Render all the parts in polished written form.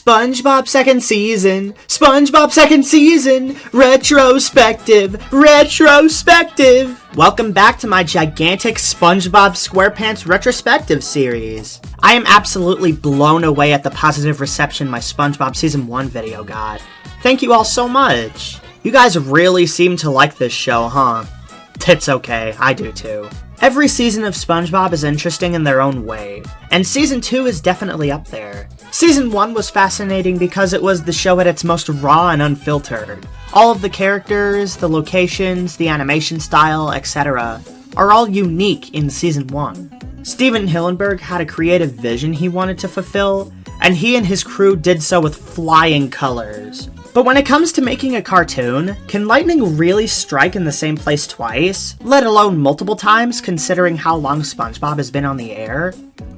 SpongeBob second season, SpongeBob second season, retrospective. Welcome back to my gigantic SpongeBob SquarePants retrospective series. I am absolutely blown away at the positive reception my SpongeBob Season 1 video got. Thank you all so much. You guys really seem to like this show, huh? It's okay, I do too. Every season of SpongeBob is interesting in their own way, and Season 2 is definitely up there. Season 1 was fascinating because it was the show at its most raw and unfiltered. All of the characters, the locations, the animation style, etc. are all unique in Season 1. Steven Hillenburg had a creative vision he wanted to fulfill, and he and his crew did so with flying colors. But when it comes to making a cartoon, can lightning really strike in the same place twice, let alone multiple times considering how long SpongeBob has been on the air?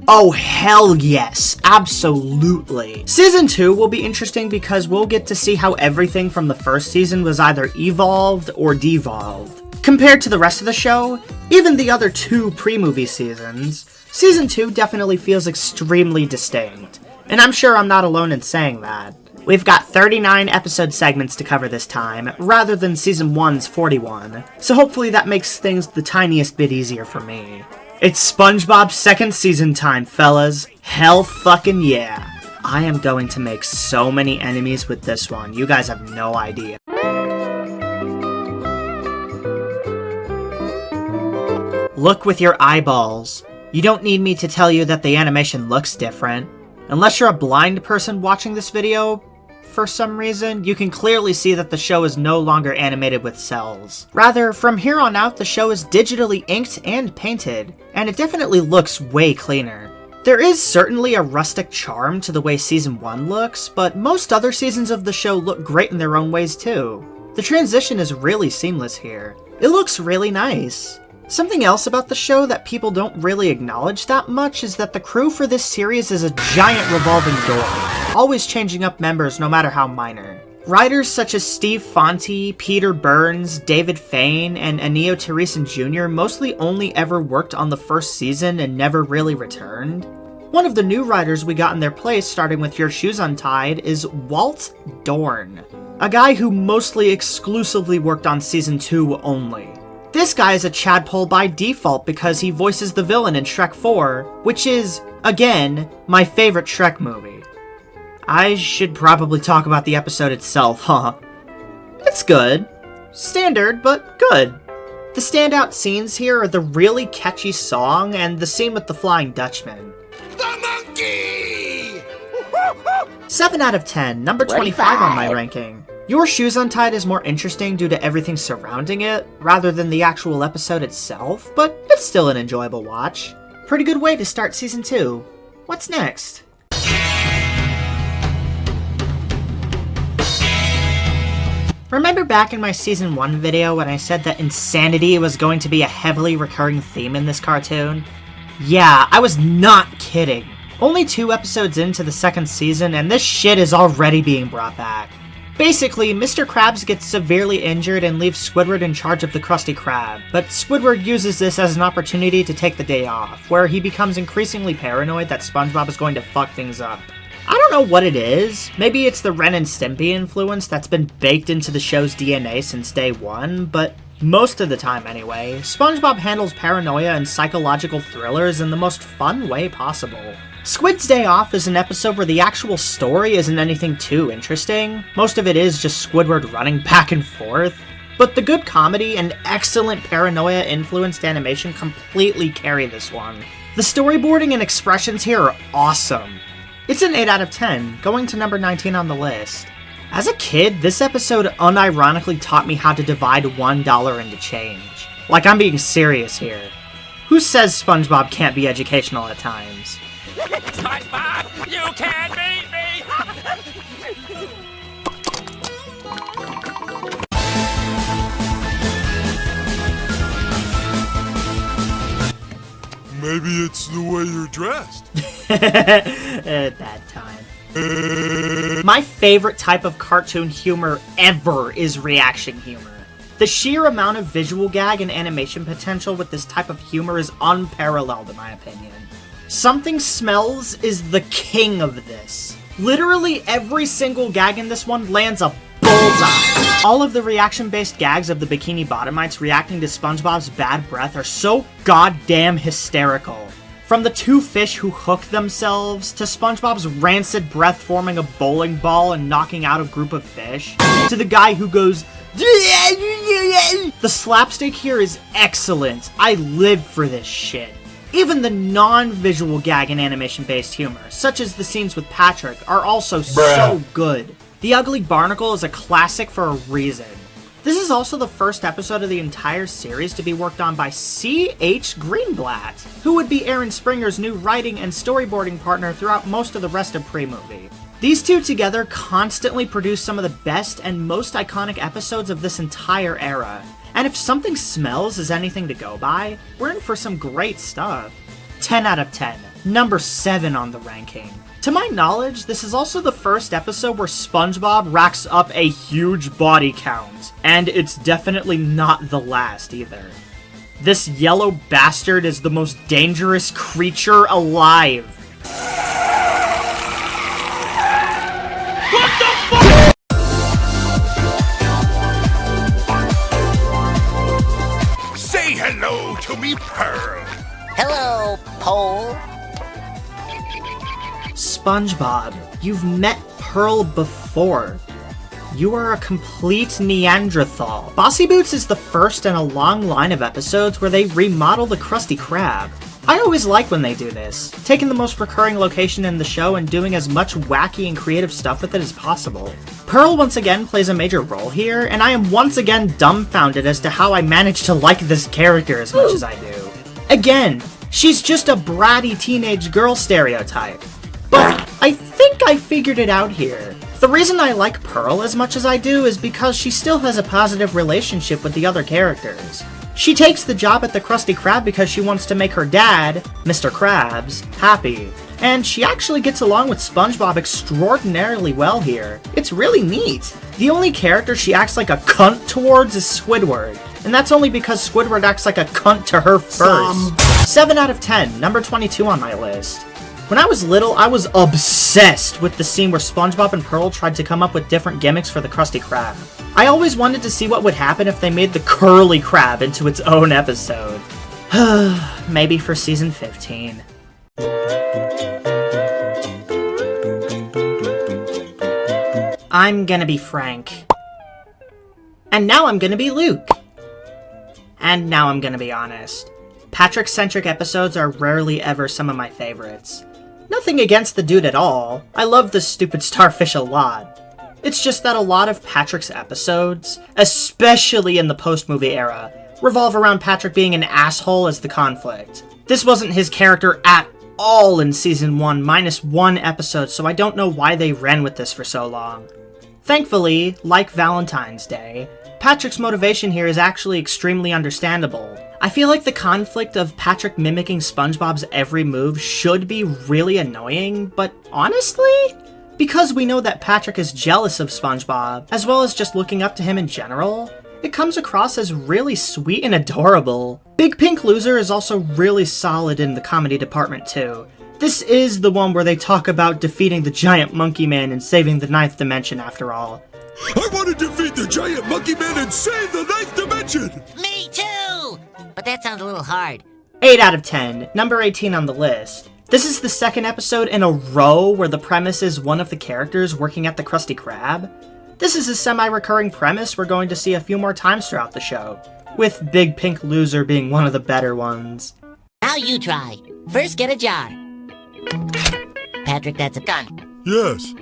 Oh hell yes, absolutely. Season 2 will be interesting because we'll get to see how everything from the first season was either evolved or devolved. Compared to the rest of the show, even the other two pre-movie seasons, Season 2 definitely feels extremely distinct. And I'm sure I'm not alone in saying that. We've got 39 episode segments to cover this time, rather than Season 1's 41, so hopefully that makes things the tiniest bit easier for me. It's SpongeBob's second season time, fellas. Hell fucking yeah. I am going to make so many enemies with this one, you guys have no idea. Look with your eyeballs. You don't need me to tell you that the animation looks different. Unless you're a blind person watching this video, for some reason, you can clearly see that the show is no longer animated with cells. Rather, from here on out, the show is digitally inked and painted, and it definitely looks way cleaner. There is certainly a rustic charm to the way Season 1 looks, but most other seasons of the show look great in their own ways too. The transition is really seamless here. It looks really nice. Something else about the show that people don't really acknowledge that much is that the crew for this series is a giant revolving door, always changing up members no matter how minor. Writers such as Steve Fonte, Peter Burns, David Fain, and Anio Teresen Jr. mostly only ever worked on the first season and never really returned. One of the new writers we got in their place, starting with Your Shoes Untied, is Walt Dorn, a guy who mostly exclusively worked on Season 2 only. This guy is a Chadpole by default because he voices the villain in Shrek 4, which is, again, my favorite Shrek movie. I should probably talk about the episode itself, huh? It's good. Standard, but good. The standout scenes here are the really catchy song and the scene with the Flying Dutchman. The monkey! 7 out of 10, number 25 on my ranking. Your Shoes Untied is more interesting due to everything surrounding it, rather than the actual episode itself, but it's still an enjoyable watch. Pretty good way to start Season 2. What's next? Remember back in my Season 1 video when I said that insanity was going to be a heavily recurring theme in this cartoon? Yeah, I was not kidding. Only 2 episodes into the second season and this shit is already being brought back. Basically, Mr. Krabs gets severely injured and leaves Squidward in charge of the Krusty Krab, but Squidward uses this as an opportunity to take the day off, where he becomes increasingly paranoid that SpongeBob is going to fuck things up. I don't know what it is, maybe it's the Ren and Stimpy influence that's been baked into the show's DNA since day one, but most of the time anyway, SpongeBob handles paranoia and psychological thrillers in the most fun way possible. Squid's Day Off is an episode where the actual story isn't anything too interesting. Most of it is just Squidward running back and forth. But the good comedy and excellent paranoia-influenced animation completely carry this one. The storyboarding and expressions here are awesome. It's an 8 out of 10, going to number 19 on the list. As a kid, this episode unironically taught me how to divide $1 into change. Like, I'm being serious here. Who says SpongeBob can't be educational at times? SpongeBob, you can't beat me! Maybe it's the way you're dressed. At that time. My favorite type of cartoon humor ever is reaction humor. The sheer amount of visual gag and animation potential with this type of humor is unparalleled in my opinion. Something Smells is the king of this. Literally every single gag in this one lands a bullseye. All of the reaction-based gags of the Bikini Bottomites reacting to SpongeBob's bad breath are so goddamn hysterical. From the two fish who hook themselves, to SpongeBob's rancid breath forming a bowling ball and knocking out a group of fish, to the guy who goes, the slapstick here is excellent. I live for this shit. Even the non-visual gag and animation-based humor, such as the scenes with Patrick, are also so good. The Ugly Barnacle is a classic for a reason. This is also the first episode of the entire series to be worked on by C.H. Greenblatt, who would be Aaron Springer's new writing and storyboarding partner throughout most of the rest of Pre-Movie. These two together constantly produce some of the best and most iconic episodes of this entire era. And if Something Smells is anything to go by, we're in for some great stuff. 10 out of 10, number 7 on the ranking. To my knowledge, this is also the first episode where SpongeBob racks up a huge body count, and it's definitely not the last either. This yellow bastard is the most dangerous creature alive. What the fuck? Say hello to me, Pearl. Hello, Pole. SpongeBob, you've met Pearl before. You are a complete Neanderthal. Bossy Boots is the first in a long line of episodes where they remodel the Krusty Krab. I always like when they do this, taking the most recurring location in the show and doing as much wacky and creative stuff with it as possible. Pearl once again plays a major role here, and I am once again dumbfounded as to how I managed to like this character as much as I do. Again, she's just a bratty teenage girl stereotype. But I think I figured it out here. The reason I like Pearl as much as I do is because she still has a positive relationship with the other characters. She takes the job at the Krusty Krab because she wants to make her dad, Mr. Krabs, happy. And she actually gets along with SpongeBob extraordinarily well here. It's really neat. The only character she acts like a cunt towards is Squidward. And that's only because Squidward acts like a cunt to her first. 7 out of 10, number 22 on my list. When I was little, I was obsessed with the scene where SpongeBob and Pearl tried to come up with different gimmicks for the Krusty Krab. I always wanted to see what would happen if they made the Curly Krab into its own episode. Maybe for season 15. I'm gonna be Frank. And now I'm gonna be Luke. And now I'm gonna be honest. Patrick-centric episodes are rarely ever some of my favorites. Nothing against the dude at all. I love this stupid starfish a lot. It's just that a lot of Patrick's episodes, especially in the post-movie era, revolve around Patrick being an asshole as the conflict. This wasn't his character at all in Season 1, minus one episode, so I don't know why they ran with this for so long. Thankfully, like Valentine's Day, Patrick's motivation here is actually extremely understandable. I feel like the conflict of Patrick mimicking SpongeBob's every move should be really annoying, but honestly, because we know that Patrick is jealous of SpongeBob, as well as just looking up to him in general, it comes across as really sweet and adorable. Big Pink Loser is also really solid in the comedy department too. This is the one where they talk about defeating the giant monkey man and saving the 9th dimension after all. I want to defeat the giant monkey man and save the 9th dimension! Me too! But that sounds a little hard. 8 out of 10, number 18 on the list. This is the second episode in a row where the premise is one of the characters working at the Krusty Krab. This is a semi-recurring premise we're going to see a few more times throughout the show, with Big Pink Loser being one of the better ones. Now you try. First get a jar. Patrick, that's a gun. Yes.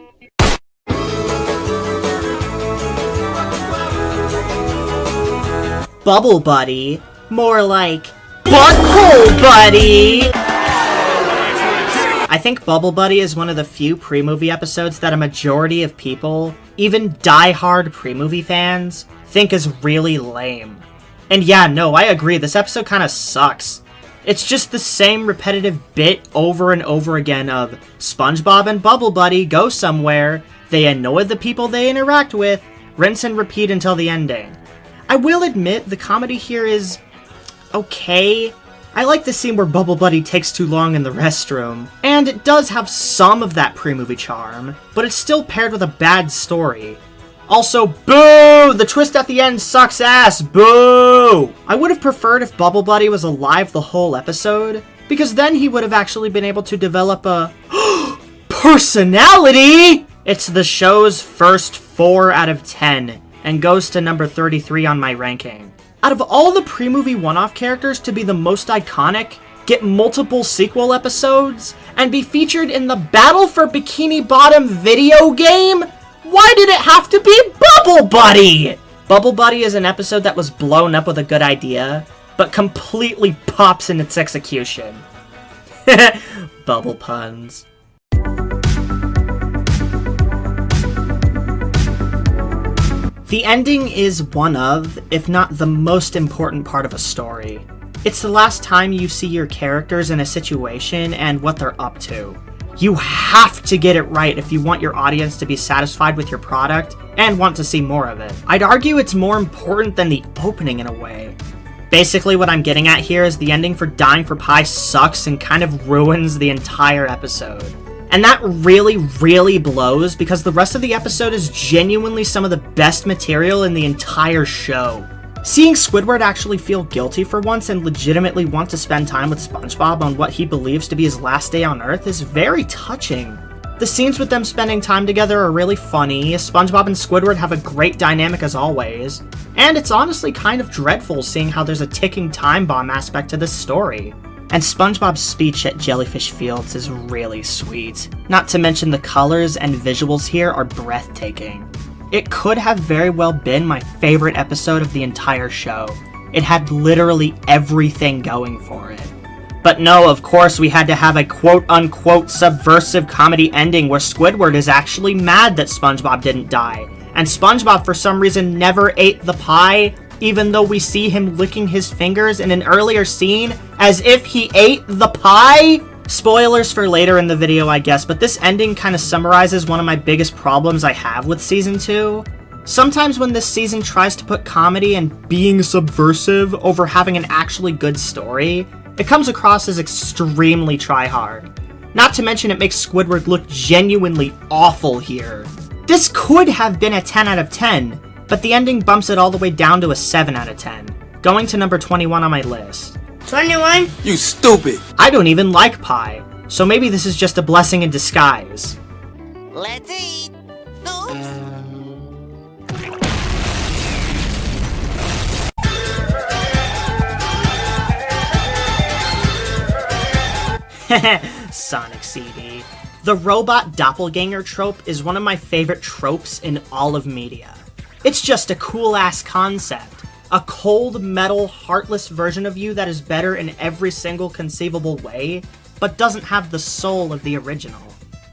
Bubble Buddy? More like, Butthole Buddy! I think Bubble Buddy is one of the few pre-movie episodes that a majority of people, even die-hard pre-movie fans, think is really lame. And yeah, no, I agree, this episode kinda sucks. It's just the same repetitive bit over and over again of SpongeBob and Bubble Buddy go somewhere, they annoy the people they interact with, rinse and repeat until the ending. I will admit, the comedy here is okay. I like the scene where Bubble Buddy takes too long in the restroom, and it does have some of that pre-movie charm, but it's still paired with a bad story. Also, boo! The twist at the end sucks ass, boo! I would have preferred if Bubble Buddy was alive the whole episode, because then he would have actually been able to develop a personality! It's the show's first 4 out of 10, and goes to number 33 on my ranking. Out of all the pre-movie one-off characters to be the most iconic, get multiple sequel episodes, and be featured in the Battle for Bikini Bottom video game, why did it have to be Bubble Buddy? Bubble Buddy is an episode that was blown up with a good idea, but completely pops in its execution. Bubble puns. The ending is one of, if not the most important part of a story. It's the last time you see your characters in a situation and what they're up to. You have to get it right if you want your audience to be satisfied with your product and want to see more of it. I'd argue it's more important than the opening in a way. Basically what I'm getting at here is the ending for Dying for Pie sucks and kind of ruins the entire episode. And that really, really blows because the rest of the episode is genuinely some of the best material in the entire show. Seeing Squidward actually feel guilty for once and legitimately want to spend time with SpongeBob on what he believes to be his last day on Earth is very touching. The scenes with them spending time together are really funny, SpongeBob and Squidward have a great dynamic as always, and it's honestly kind of dreadful seeing how there's a ticking time bomb aspect to this story. And SpongeBob's speech at Jellyfish Fields is really sweet. Not to mention the colors and visuals here are breathtaking. It could have very well been my favorite episode of the entire show. It had literally everything going for it. But no, of course, we had to have a quote-unquote subversive comedy ending where Squidward is actually mad that SpongeBob didn't die, and SpongeBob for some reason never ate the pie, even though we see him licking his fingers in an earlier scene as if he ate the pie? Spoilers for later in the video, I guess, but this ending kind of summarizes one of my biggest problems I have with Season 2. Sometimes when this season tries to put comedy and being subversive over having an actually good story, it comes across as extremely try-hard. Not to mention it makes Squidward look genuinely awful here. This could have been a 10 out of 10, but the ending bumps it all the way down to a 7 out of 10, going to number 21 on my list. 21? You stupid! I don't even like pie, so maybe this is just a blessing in disguise. Let's eat. Oops. Sonic CD. The robot doppelganger trope is one of my favorite tropes in all of media. It's just a cool-ass concept. A cold, metal, heartless version of you that is better in every single conceivable way, but doesn't have the soul of the original.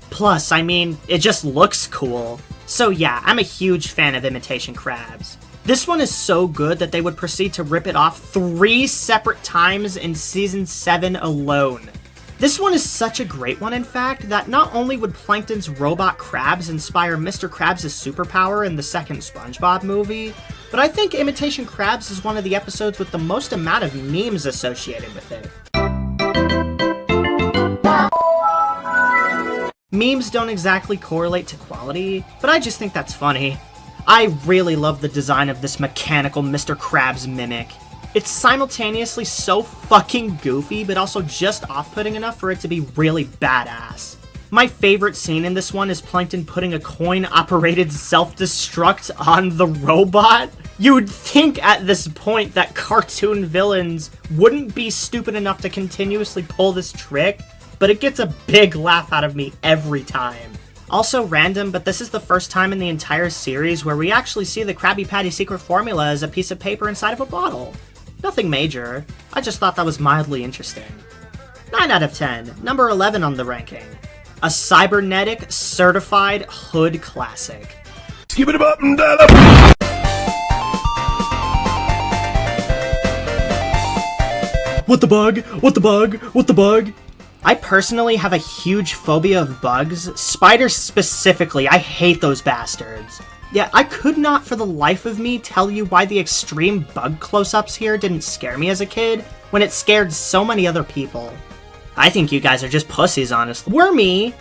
Plus, I mean, it just looks cool. So yeah, I'm a huge fan of Imitation Krabs. This one is so good that they would proceed to rip it off 3 separate times in Season 7 alone. This one is such a great one, in fact, that not only would Plankton's robot crabs inspire Mr. Krabs' superpower in the second SpongeBob movie, but I think Imitation Krabs is one of the episodes with the most amount of memes associated with it. Memes don't exactly correlate to quality, but I just think that's funny. I really love the design of this mechanical Mr. Krabs mimic. It's simultaneously so fucking goofy, but also just off-putting enough for it to be really badass. My favorite scene in this one is Plankton putting a coin-operated self-destruct on the robot. You would think at this point that cartoon villains wouldn't be stupid enough to continuously pull this trick, but it gets a big laugh out of me every time. Also random, but this is the first time in the entire series where we actually see the Krabby Patty secret formula as a piece of paper inside of a bottle. Nothing major, I just thought that was mildly interesting. 9 out of 10, number 11 on the ranking. A cybernetic, certified hood classic. Skip it up and down up. What the bug? What the bug? What the bug? I personally have a huge phobia of bugs, spiders specifically. I hate those bastards. Yeah, I could not for the life of me tell you why the extreme bug close-ups here didn't scare me as a kid, when it scared so many other people. I think you guys are just pussies, honestly. Wormy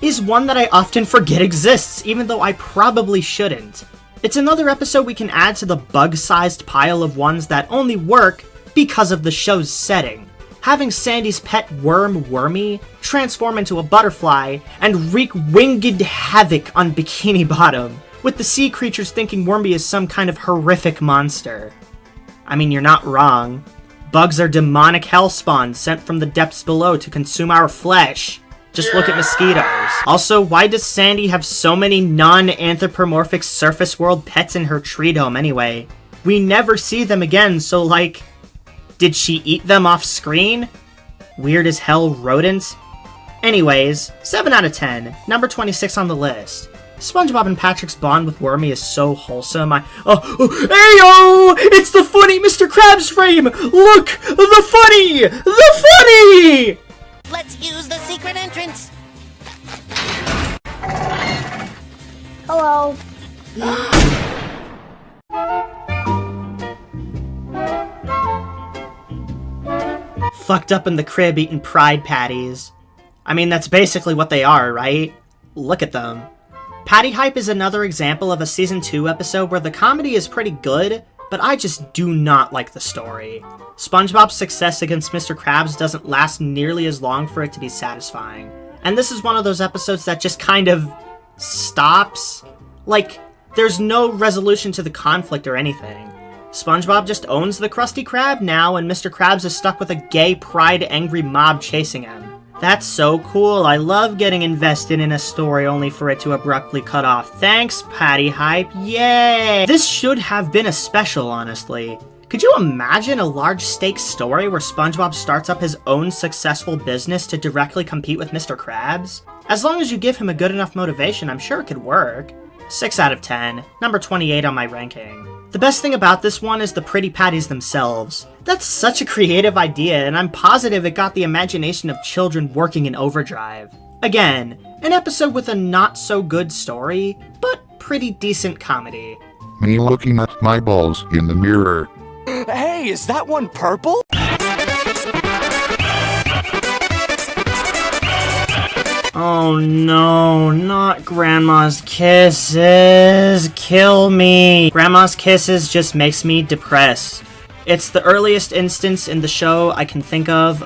is one that I often forget exists, even though I probably shouldn't. It's another episode we can add to the bug-sized pile of ones that only work because of the show's setting. Having Sandy's pet worm, Wormy, transform into a butterfly and wreak winged havoc on Bikini Bottom, with the sea creatures thinking Wormy is some kind of horrific monster. I mean, you're not wrong. Bugs are demonic hellspawn sent from the depths below to consume our flesh. Just look at mosquitoes. Also, why does Sandy have so many non-anthropomorphic surface world pets in her tree dome anyway? We never see them again, so like, did she eat them off screen? Weird as hell rodents? Anyways, 7 out of 10, number 26 on the list. SpongeBob and Patrick's bond with Wormy is so wholesome. Heyo! It's the funny Mr. Krabs frame! Look! The funny! The funny! Let's use the secret entrance. Hello. Fucked up in the crib eating pride patties. I mean, that's basically what they are, right? Look at them. Patty Hype is another example of a Season 2 episode where the comedy is pretty good, but I just do not like the story. SpongeBob's success against Mr. Krabs doesn't last nearly as long for it to be satisfying. And this is one of those episodes that just kind of stops. Like, there's no resolution to the conflict or anything. SpongeBob just owns the Krusty Krab now, and Mr. Krabs is stuck with a gay, pride-angry mob chasing him. That's so cool. I love getting invested in a story only for it to abruptly cut off. Thanks, Patty Hype. Yay! This should have been a special, honestly. Could you imagine a large stakes story where SpongeBob starts up his own successful business to directly compete with Mr. Krabs? As long as you give him a good enough motivation, I'm sure it could work. 6 out of 10, number 28 on my ranking. The best thing about this one is the pretty patties themselves. That's such a creative idea, and I'm positive it got the imagination of children working in overdrive. Again, an episode with a not-so-good story, but pretty decent comedy. Me looking at my balls in the mirror. Hey, is that one purple? Oh no, not Grandma's Kisses. Kill me. Grandma's Kisses just makes me depressed. It's the earliest instance in the show I can think of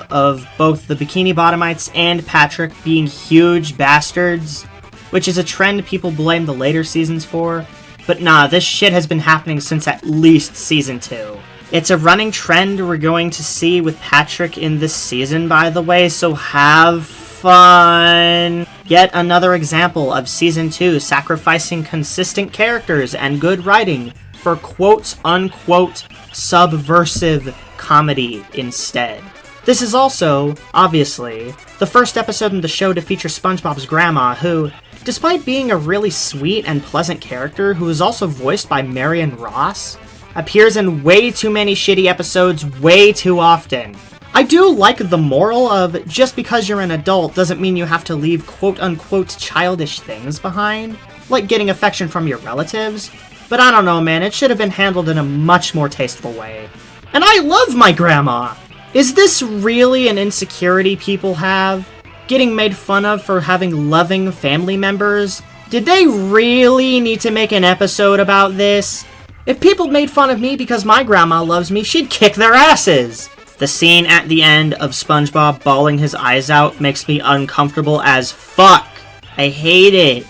both the Bikini Bottomites and Patrick being huge bastards, which is a trend people blame the later seasons for. But nah, this shit has been happening since at least Season 2. It's a running trend we're going to see with Patrick in this season, by the way, so have fun! Yet another example of Season 2 sacrificing consistent characters and good writing for quote-unquote subversive comedy instead. This is also, obviously, the first episode in the show to feature SpongeBob's grandma, who, despite being a really sweet and pleasant character who is also voiced by Marion Ross, appears in way too many shitty episodes way too often. I do like the moral of just because you're an adult doesn't mean you have to leave quote-unquote childish things behind, like getting affection from your relatives, but I don't know, man, it should have been handled in a much more tasteful way. And I love my grandma! Is this really an insecurity people have? Getting made fun of for having loving family members? Did they really need to make an episode about this? If people made fun of me because my grandma loves me, she'd kick their asses! The scene at the end of SpongeBob bawling his eyes out makes me uncomfortable as fuck. I hate it.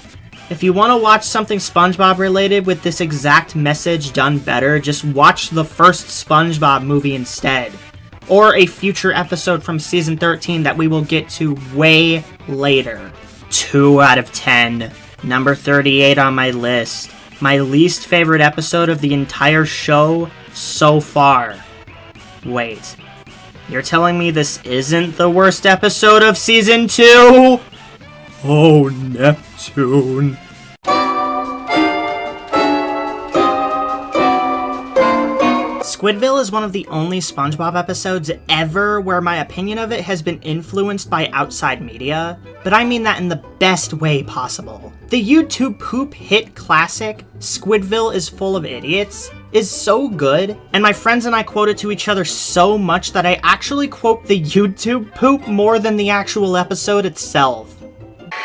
If you want to watch something SpongeBob related with this exact message done better, just watch the first SpongeBob movie instead. Or a future episode from Season 13 that we will get to way later. 2 out of 10. Number 38 on my list. My least favorite episode of the entire show so far. Wait. You're telling me this isn't the worst episode of Season 2? Oh, Neptune. Squidville is one of the only SpongeBob episodes ever where my opinion of it has been influenced by outside media, but I mean that in the best way possible. The YouTube poop hit classic, Squidville is Full of Idiots, is so good, and my friends and I quote it to each other so much that I actually quote the YouTube poop more than the actual episode itself.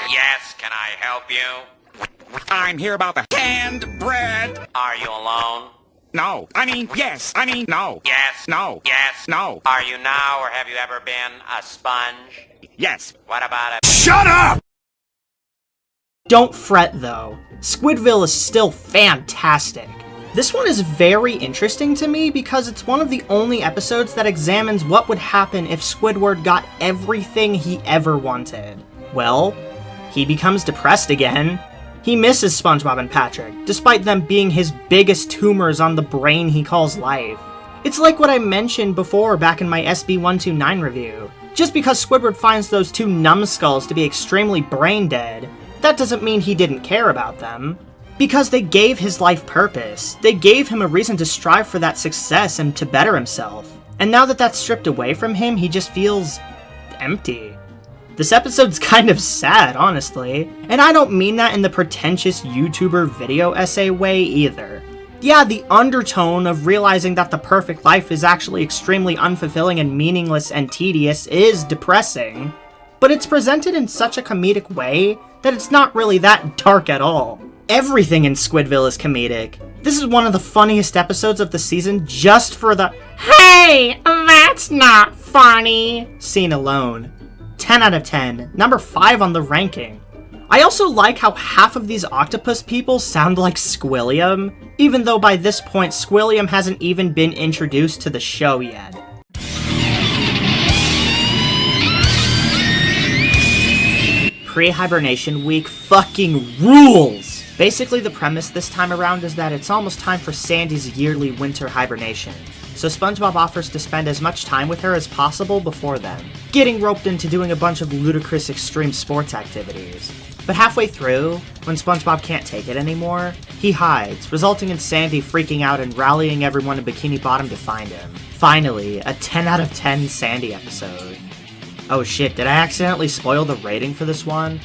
Yes, can I help you? I'm here about the canned bread. Are you alone? No. I mean, yes. I mean, no. Yes. No. Yes. No. Are you now, or have you ever been a sponge? Yes. What about it? Shut up! Don't fret though, Squidville is still fantastic. This one is very interesting to me because it's one of the only episodes that examines what would happen if Squidward got everything he ever wanted. Well, he becomes depressed again. He misses SpongeBob and Patrick, despite them being his biggest tumors on the brain he calls life. It's like what I mentioned before back in my SB129 review. Just because Squidward finds those two numbskulls to be extremely brain dead, that doesn't mean he didn't care about them. Because they gave his life purpose. They gave him a reason to strive for that success and to better himself. And now that that's stripped away from him, he just feels empty. This episode's kind of sad, honestly. And I don't mean that in the pretentious YouTuber video essay way either. Yeah, the undertone of realizing that the perfect life is actually extremely unfulfilling and meaningless and tedious is depressing. But it's presented in such a comedic way that it's not really that dark at all. Everything in Squidville is comedic. This is one of the funniest episodes of the season just for the "Hey, that's not funny" scene alone. 10 out of 10, number 5 on the ranking. I also like how half of these octopus people sound like Squilliam, even though by this point Squilliam hasn't even been introduced to the show yet. Pre-Hibernation week fucking rules! Basically the premise this time around is that it's almost time for Sandy's yearly winter hibernation. So SpongeBob offers to spend as much time with her as possible before then, getting roped into doing a bunch of ludicrous extreme sports activities. But halfway through, when SpongeBob can't take it anymore, he hides, resulting in Sandy freaking out and rallying everyone in Bikini Bottom to find him. Finally, a 10 out of 10 Sandy episode. Oh shit, did I accidentally spoil the rating for this one?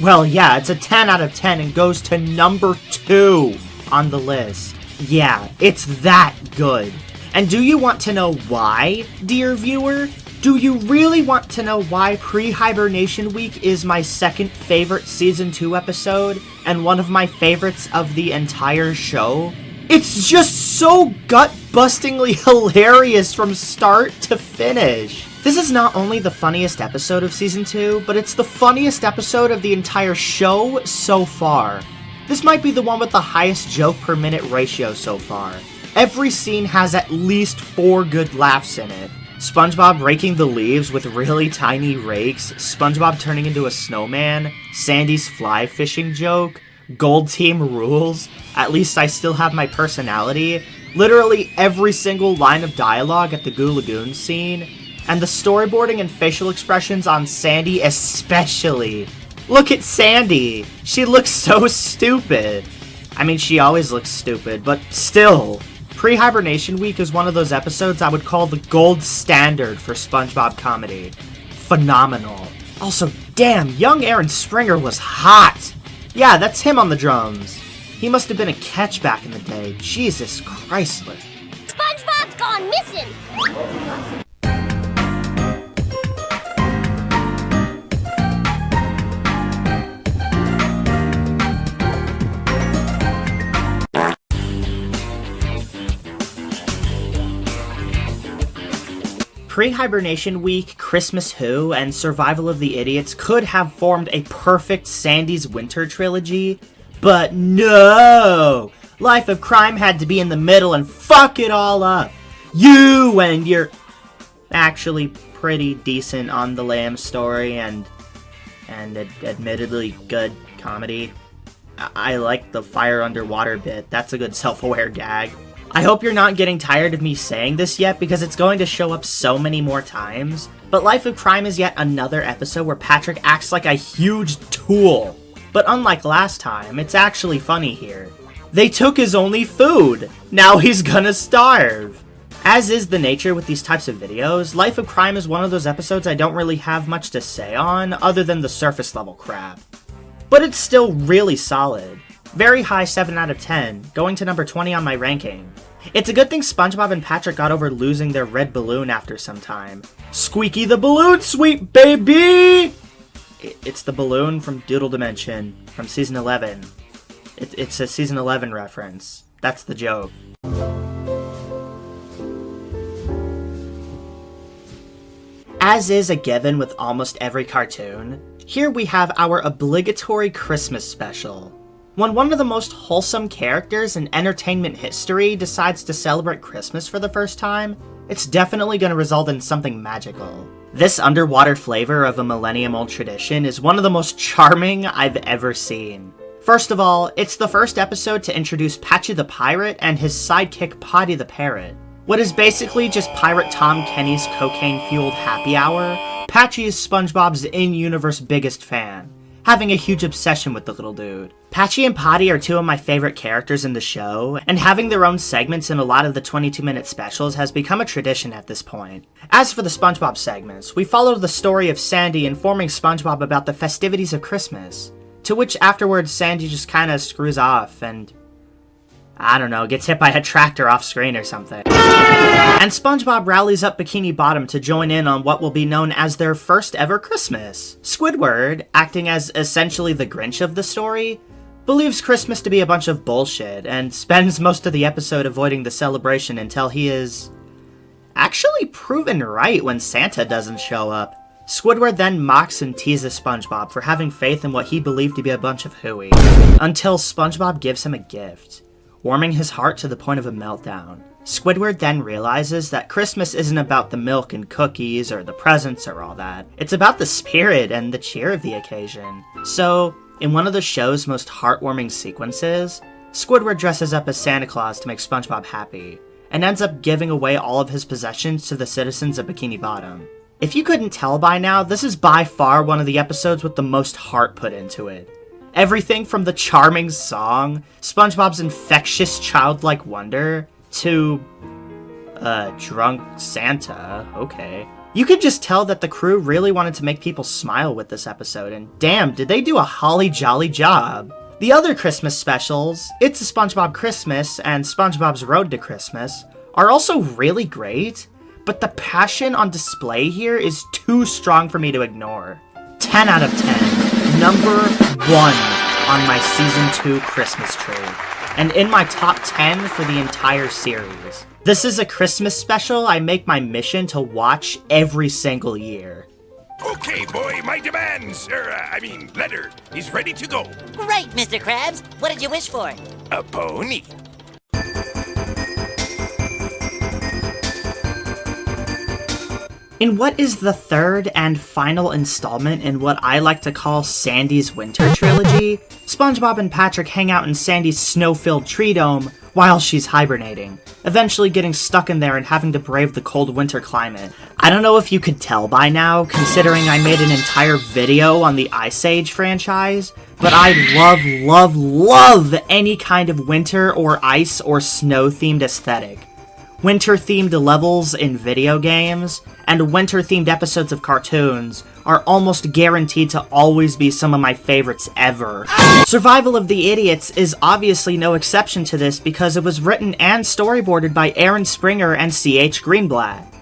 Well, yeah, it's a 10 out of 10 and goes to number 2 on the list. Yeah, it's that good. And do you want to know why, dear viewer? Do you really want to know why Pre-Hibernation Week is my second favorite Season 2 episode and one of my favorites of the entire show? It's just so gut-bustingly hilarious from start to finish. This is not only the funniest episode of Season 2, but it's the funniest episode of the entire show so far. This might be the one with the highest joke per minute ratio so far. Every scene has at least 4 good laughs in it. SpongeBob raking the leaves with really tiny rakes, SpongeBob turning into a snowman, Sandy's fly fishing joke, Gold Team rules, at least I still have my personality, literally every single line of dialogue at the Goo Lagoon scene, and the storyboarding and facial expressions on Sandy especially. Look at Sandy! She looks so stupid. I mean, she always looks stupid, but still. Pre-Hibernation Week is one of those episodes I would call the gold standard for SpongeBob comedy. Phenomenal. Also, damn, young Aaron Springer was hot! Yeah, that's him on the drums. He must have been a catch back in the day. Jesus Christlet. SpongeBob's gone missing! Pre-Hibernation Week, Christmas Who, and Survival of the Idiots could have formed a perfect Sandy's Winter trilogy, but no! Life of Crime had to be in the middle and fuck it all up. You and your actually pretty decent On the Lamb story and admittedly good comedy. I like the fire underwater bit. That's a good self-aware gag. I hope you're not getting tired of me saying this yet because it's going to show up so many more times, but Life of Crime is yet another episode where Patrick acts like a huge tool. But unlike last time, it's actually funny here. They took his only food! Now he's gonna starve! As is the nature with these types of videos, Life of Crime is one of those episodes I don't really have much to say on, other than the surface level crap. But it's still really solid. Very high 7 out of 10, going to number 20 on my ranking. It's a good thing SpongeBob and Patrick got over losing their red balloon after some time. Squeaky the balloon, sweet baby! It's the balloon from Doodle Dimension, from Season 11. It's a Season 11 reference. That's the joke. As is a given with almost every cartoon, here we have our obligatory Christmas special. When one of the most wholesome characters in entertainment history decides to celebrate Christmas for the first time, it's definitely going to result in something magical. This underwater flavor of a millennium-old tradition is one of the most charming I've ever seen. First of all, it's the first episode to introduce Patchy the Pirate and his sidekick Potty the Parrot. What is basically just Pirate Tom Kenny's cocaine-fueled happy hour, Patchy is SpongeBob's in-universe biggest fan, having a huge obsession with the little dude. Patchy and Potty are two of my favorite characters in the show, and having their own segments in a lot of the 22-minute specials has become a tradition at this point. As for the SpongeBob segments, we follow the story of Sandy informing SpongeBob about the festivities of Christmas, to which afterwards Sandy just kinda screws off and, I don't know, gets hit by a tractor off screen or something. And SpongeBob rallies up Bikini Bottom to join in on what will be known as their first ever Christmas. Squidward, acting as essentially the Grinch of the story, believes Christmas to be a bunch of bullshit and spends most of the episode avoiding the celebration until he is actually proven right when Santa doesn't show up. Squidward then mocks and teases SpongeBob for having faith in what he believed to be a bunch of hooey, until SpongeBob gives him a gift, warming his heart to the point of a meltdown. Squidward then realizes that Christmas isn't about the milk and cookies or the presents or all that. It's about the spirit and the cheer of the occasion. So, in one of the show's most heartwarming sequences, Squidward dresses up as Santa Claus to make SpongeBob happy, and ends up giving away all of his possessions to the citizens of Bikini Bottom. If you couldn't tell by now, this is by far one of the episodes with the most heart put into it. Everything from the charming song, SpongeBob's infectious childlike wonder, to drunk Santa, okay. You could just tell that the crew really wanted to make people smile with this episode, and damn, did they do a holly jolly job. The other Christmas specials, It's a SpongeBob Christmas and SpongeBob's Road to Christmas, are also really great, but the passion on display here is too strong for me to ignore. 10 out of 10, number 1 on my Season 2 Christmas tree, and in my top 10 for the entire series. This is a Christmas special I make my mission to watch every single year. Okay, boy, my demands, letter is ready to go. Great, Mr. Krabs. What did you wish for? A pony. In what is the third and final installment in what I like to call Sandy's Winter Trilogy, SpongeBob and Patrick hang out in Sandy's snow-filled tree dome while she's hibernating, eventually getting stuck in there and having to brave the cold winter climate. I don't know if you could tell by now, considering I made an entire video on the Ice Age franchise, but I love any kind of winter or ice or snow-themed aesthetic. Winter-themed levels in video games, and winter-themed episodes of cartoons are almost guaranteed to always be some of my favorites ever. Survival of the Idiots is obviously no exception to this because it was written and storyboarded by Aaron Springer and C.H. Greenblatt.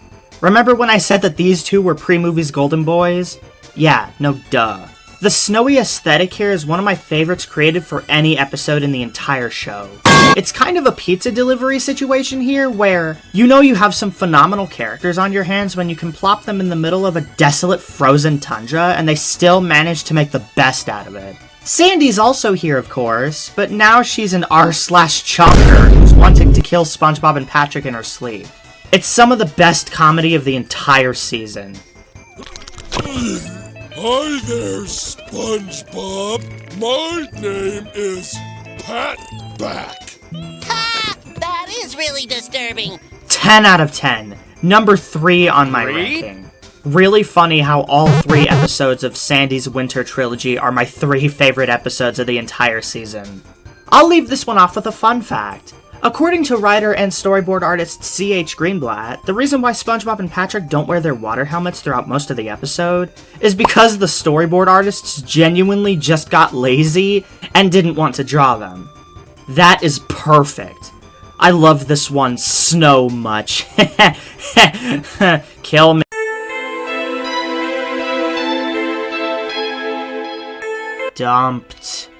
Remember when I said that these two were pre-movie's Golden Boys? Yeah, no duh. The snowy aesthetic here is one of my favorites created for any episode in the entire show. It's kind of a pizza delivery situation here where you know you have some phenomenal characters on your hands when you can plop them in the middle of a desolate frozen tundra and they still manage to make the best out of it. Sandy's also here, of course, but now she's an r/chonker who's wanting to kill SpongeBob and Patrick in her sleep. It's some of the best comedy of the entire season. Hi there, SpongeBob. My name is Pat-Back. Ha! That is really disturbing. 10 out of 10. Number 3 on my ranking. Really funny how all 3 episodes of Sandy's Winter Trilogy are my 3 favorite episodes of the entire season. I'll leave this one off with a fun fact. According to writer and storyboard artist C.H. Greenblatt, the reason why SpongeBob and Patrick don't wear their water helmets throughout most of the episode is because the storyboard artists genuinely just got lazy and didn't want to draw them. That is perfect. I love this one so much. Kill me. Dumped.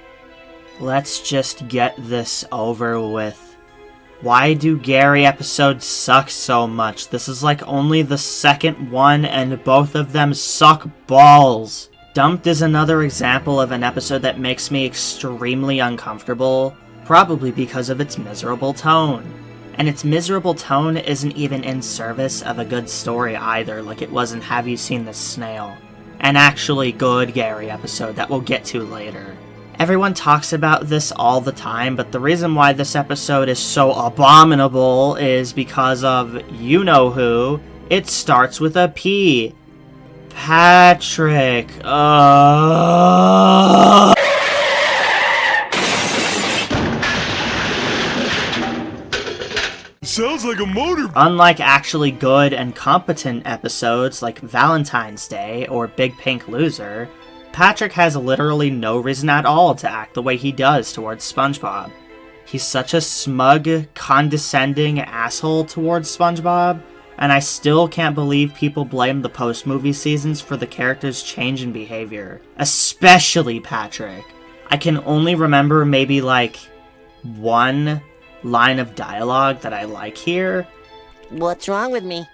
Let's just get this over with. Why do Gary episodes suck so much? This is like only the second one and both of them suck balls. Dumped is another example of an episode that makes me extremely uncomfortable, probably because of its miserable tone. And its miserable tone isn't even in service of a good story either, like it was in Have You Seen This Snail? An actually good Gary episode that we'll get to later. Everyone talks about this all the time, but the reason why this episode is so abominable is because of you-know-who. It starts with a P. Patrick. Sounds like a motor. Unlike actually good and competent episodes like Valentine's Day or Big Pink Loser, Patrick has literally no reason at all to act the way he does towards SpongeBob. He's such a smug, condescending asshole towards SpongeBob, and I still can't believe people blame the post-movie seasons for the character's change in behavior. Especially Patrick. I can only remember maybe like one line of dialogue that I like here. What's wrong with me?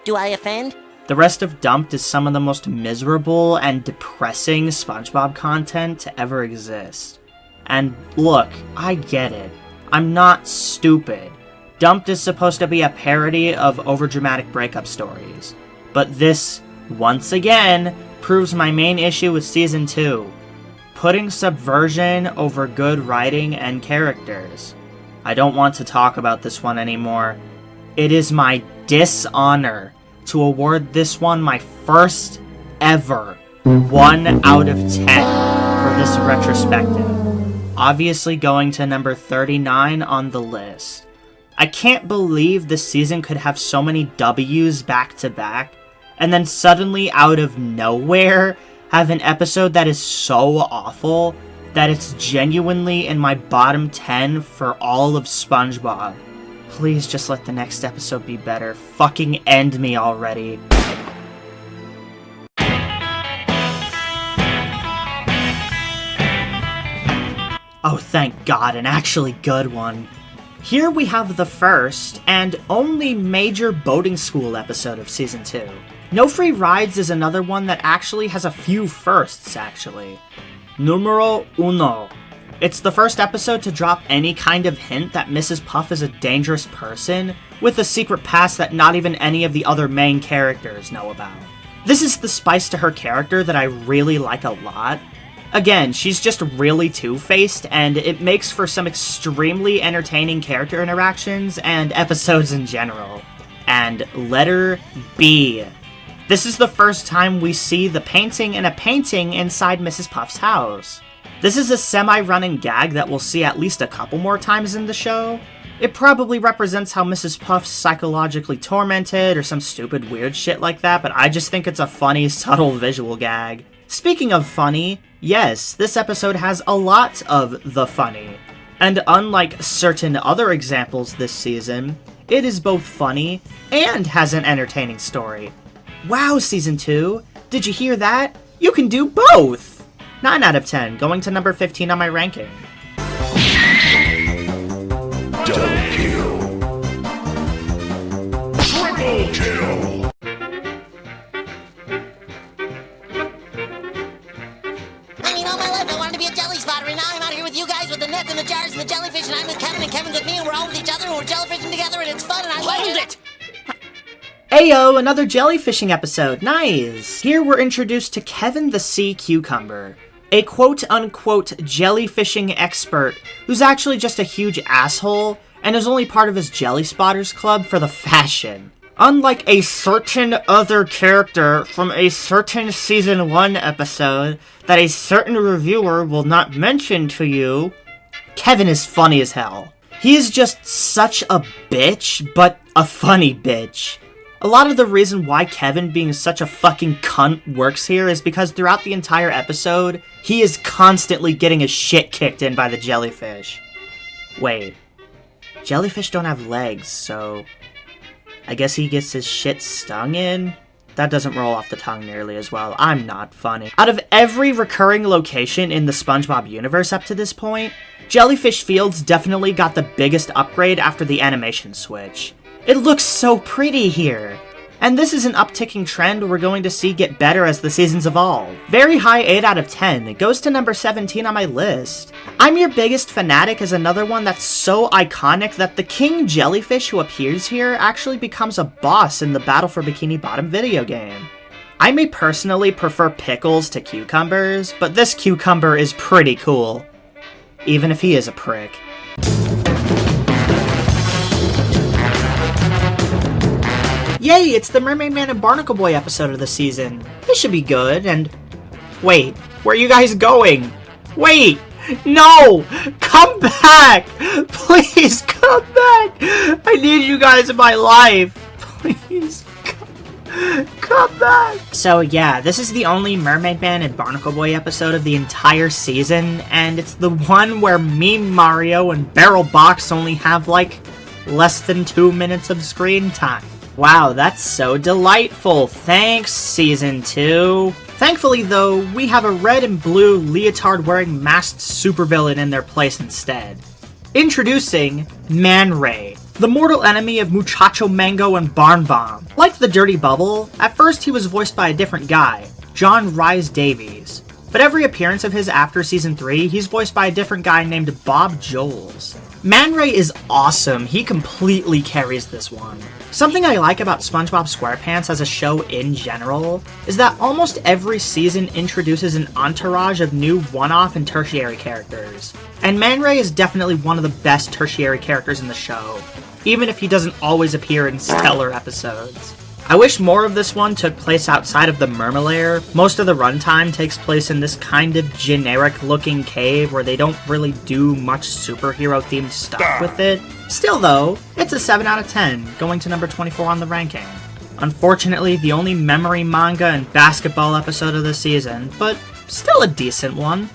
Do I offend? The rest of Dumped is some of the most miserable and depressing SpongeBob content to ever exist. And look, I get it. I'm not stupid. Dumped is supposed to be a parody of overdramatic breakup stories. But this, once again, proves my main issue with Season 2. Putting subversion over good writing and characters. I don't want to talk about this one anymore. It is my dishonor to award this one my first ever 1 out of 10 for this retrospective. Obviously going to number 39 on the list. I can't believe this season could have so many W's back to back, and then suddenly out of nowhere have an episode that is so awful that it's genuinely in my bottom 10 for all of SpongeBob. Please just let the next episode be better. Fucking end me already. Oh, thank God, an actually good one. Here we have the first and only major boating school episode of Season 2. No Free Rides is another one that actually has a few firsts, actually. Numero uno. It's the first episode to drop any kind of hint that Mrs. Puff is a dangerous person, with a secret past that not even any of the other main characters know about. This is the spice to her character that I really like a lot. Again, she's just really two-faced, and it makes for some extremely entertaining character interactions and episodes in general. And letter B. This is the first time we see the painting in a painting inside Mrs. Puff's house. This is a semi-running gag that we'll see at least a couple more times in the show. It probably represents how Mrs. Puff's psychologically tormented or some stupid weird shit like that, but I just think it's a funny, subtle visual gag. Speaking of funny, yes, this episode has a lot of the funny. And unlike certain other examples this season, it is both funny and has an entertaining story. Wow, Season 2, did you hear that? You can do both! 9 out of 10, going to number 15 on my ranking. Double kill. Triple kill. I mean, all my life I wanted to be a jelly spotter, and now I'm out here with you guys with the nets and the jars and the jellyfish, and I'm with Kevin, and Kevin's with me, and we're all with each other, and we're jellyfishing together, and it's fun, and I love it! Ayo, another jellyfishing episode, nice! Here we're introduced to Kevin the Sea Cucumber, a quote-unquote jellyfishing expert who's actually just a huge asshole and is only part of his Jelly Spotters Club for the fashion. Unlike a certain other character from a certain Season 1 episode that a certain reviewer will not mention to you, Kevin is funny as hell. He is just such a bitch, but a funny bitch. A lot of the reason why Kevin being such a fucking cunt works here is because throughout the entire episode, he is constantly getting his shit kicked in by the jellyfish. Wait, jellyfish don't have legs, so I guess he gets his shit stung in? That doesn't roll off the tongue nearly as well. I'm not funny. Out of every recurring location in the SpongeBob universe up to this point, Jellyfish Fields definitely got the biggest upgrade after the animation switch. It looks so pretty here! And this is an upticking trend we're going to see get better as the seasons evolve. Very high 8 out of 10, it goes to number 17 on my list. I'm Your Biggest Fanatic is another one that's so iconic that the King Jellyfish who appears here actually becomes a boss in the Battle for Bikini Bottom video game. I may personally prefer pickles to cucumbers, but this cucumber is pretty cool. Even if he is a prick. Yay, it's the Mermaid Man and Barnacle Boy episode of the season. This should be good, and... Wait, where are you guys going? Wait! No! Come back! Please, come back! I need you guys in my life! Please, come back! So yeah, this is the only Mermaid Man and Barnacle Boy episode of the entire season, and it's the one where me, Mario, and Barrel Box only have, like, less than 2 minutes of screen time. Wow, that's so delightful. Thanks, Season 2. Thankfully, though, we have a red and blue leotard-wearing masked supervillain in their place instead. Introducing Man Ray, the mortal enemy of Muchacho Mango and Barn Bomb. Like the Dirty Bubble, at first he was voiced by a different guy, John Rhys Davies. But every appearance of his after Season 3, he's voiced by a different guy named Bob Joles. Man Ray is awesome, he completely carries this one. Something I like about SpongeBob SquarePants as a show in general is that almost every season introduces an entourage of new one-off and tertiary characters. And Man Ray is definitely one of the best tertiary characters in the show, even if he doesn't always appear in stellar episodes. I wish more of this one took place outside of the Mermalair. Most of the runtime takes place in this kind of generic-looking cave where they don't really do much superhero-themed stuff with it. Still though, it's a 7 out of 10, going to number 24 on the ranking. Unfortunately, the only memory manga and basketball episode of the season, but still a decent one.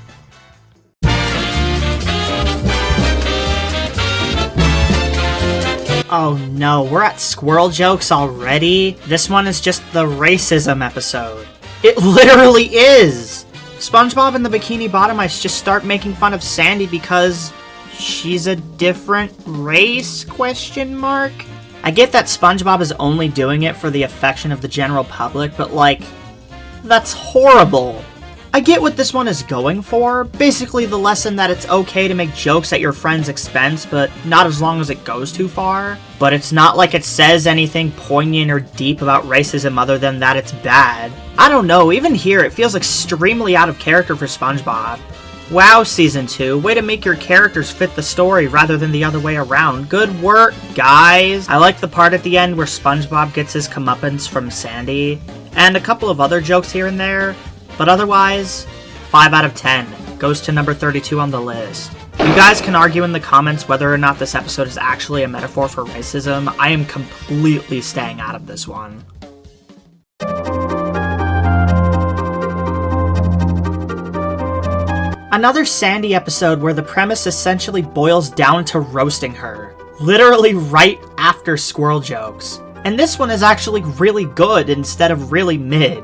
Oh no, we're at Squirrel Jokes already? This one is just the racism episode. It literally is! SpongeBob and the Bikini Bottomites just start making fun of Sandy because she's a different race, ? I get that SpongeBob is only doing it for the affection of the general public, but like, that's horrible. I get what this one is going for, basically the lesson that it's okay to make jokes at your friend's expense, but not as long as it goes too far. But it's not like it says anything poignant or deep about racism other than that it's bad. I don't know, even here it feels extremely out of character for SpongeBob. Wow, Season 2, way to make your characters fit the story rather than the other way around. Good work, guys! I like the part at the end where SpongeBob gets his comeuppance from Sandy, and a couple of other jokes here and there. But otherwise, 5 out of 10, goes to number 32 on the list. You guys can argue in the comments whether or not this episode is actually a metaphor for racism. I am completely staying out of this one. Another Sandy episode where the premise essentially boils down to roasting her. Literally right after Squirrel Jokes. And this one is actually really good instead of really mid.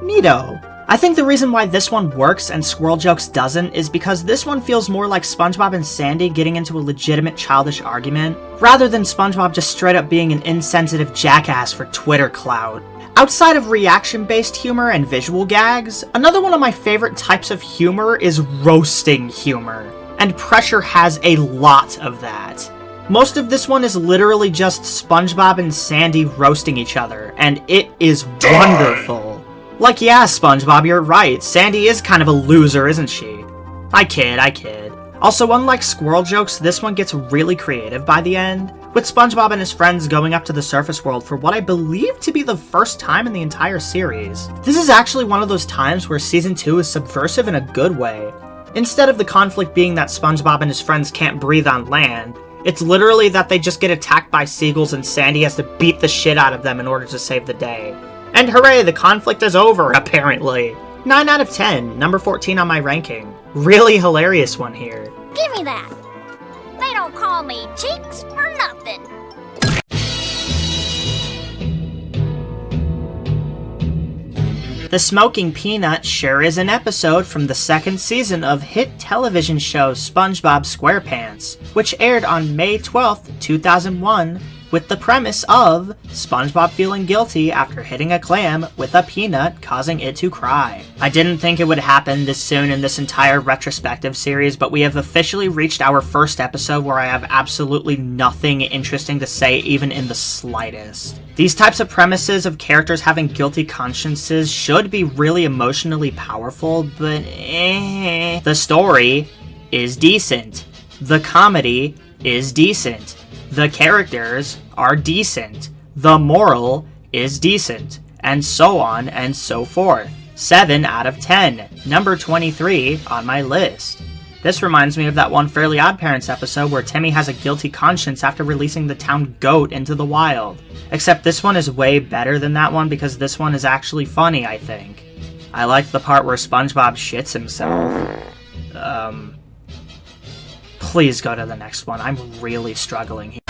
Neato. I think the reason why this one works and Squirrel Jokes doesn't is because this one feels more like SpongeBob and Sandy getting into a legitimate childish argument, rather than SpongeBob just straight up being an insensitive jackass for Twitter clout. Outside of reaction-based humor and visual gags, another one of my favorite types of humor is roasting humor, and Pressure has a lot of that. Most of this one is literally just SpongeBob and Sandy roasting each other, and it is wonderful. Like, yeah, SpongeBob, you're right. Sandy is kind of a loser, isn't she? I kid. Also, unlike Squirrel Jokes, this one gets really creative by the end, with SpongeBob and his friends going up to the surface world for what I believe to be the first time in the entire series. This is actually one of those times where Season 2 is subversive in a good way. Instead of the conflict being that SpongeBob and his friends can't breathe on land, It's literally that they just get attacked by seagulls and Sandy has to beat the shit out of them in order to save the day. And hooray, the conflict is over, apparently. 9 out of 10, number 14 on my ranking. Really hilarious one here. Give me that. They don't call me Cheeks for nothing. The Smoking Peanut sure is an episode from the second season of hit television show SpongeBob SquarePants, which aired on May 12th, 2001, with the premise of SpongeBob feeling guilty after hitting a clam with a peanut, causing it to cry. I didn't think it would happen this soon in this entire retrospective series, but we have officially reached our first episode where I have absolutely nothing interesting to say, even in the slightest. These types of premises of characters having guilty consciences should be really emotionally powerful, but the story is decent. The comedy is decent. The characters are decent. The moral is decent. And so on and so forth. 7 out of 10. Number 23 on my list. This reminds me of that one Fairly OddParents episode where Timmy has a guilty conscience after releasing the town goat into the wild. Except this one is way better than that one because this one is actually funny, I think. I like the part where SpongeBob shits himself. Please go to the next one. I'm really struggling here.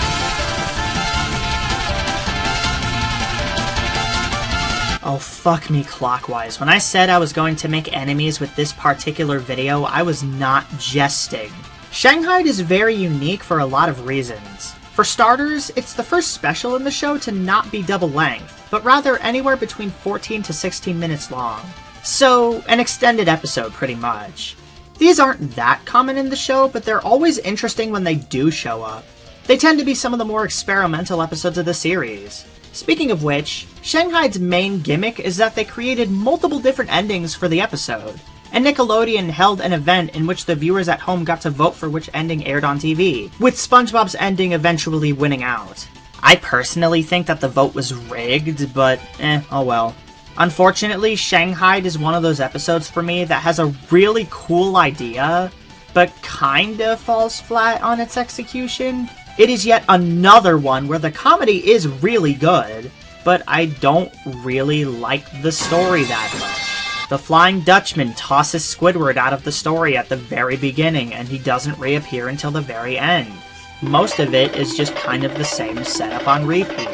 Oh, fuck me clockwise. When I said I was going to make enemies with this particular video, I was not jesting. Shanghai is very unique for a lot of reasons. For starters, it's the first special in the show to not be double length, but rather anywhere between 14 to 16 minutes long. So, an extended episode pretty much. These aren't that common in the show, but they're always interesting when they do show up. They tend to be some of the more experimental episodes of the series. Speaking of which, Shanghai's main gimmick is that they created multiple different endings for the episode, and Nickelodeon held an event in which the viewers at home got to vote for which ending aired on TV, with SpongeBob's ending eventually winning out. I personally think that the vote was rigged, but oh well. Unfortunately, Shanghai is one of those episodes for me that has a really cool idea, but kinda falls flat on its execution. It is yet another one where the comedy is really good, but I don't really like the story that much. The Flying Dutchman tosses Squidward out of the story at the very beginning, and he doesn't reappear until the very end. Most of it is just kind of the same setup on repeat.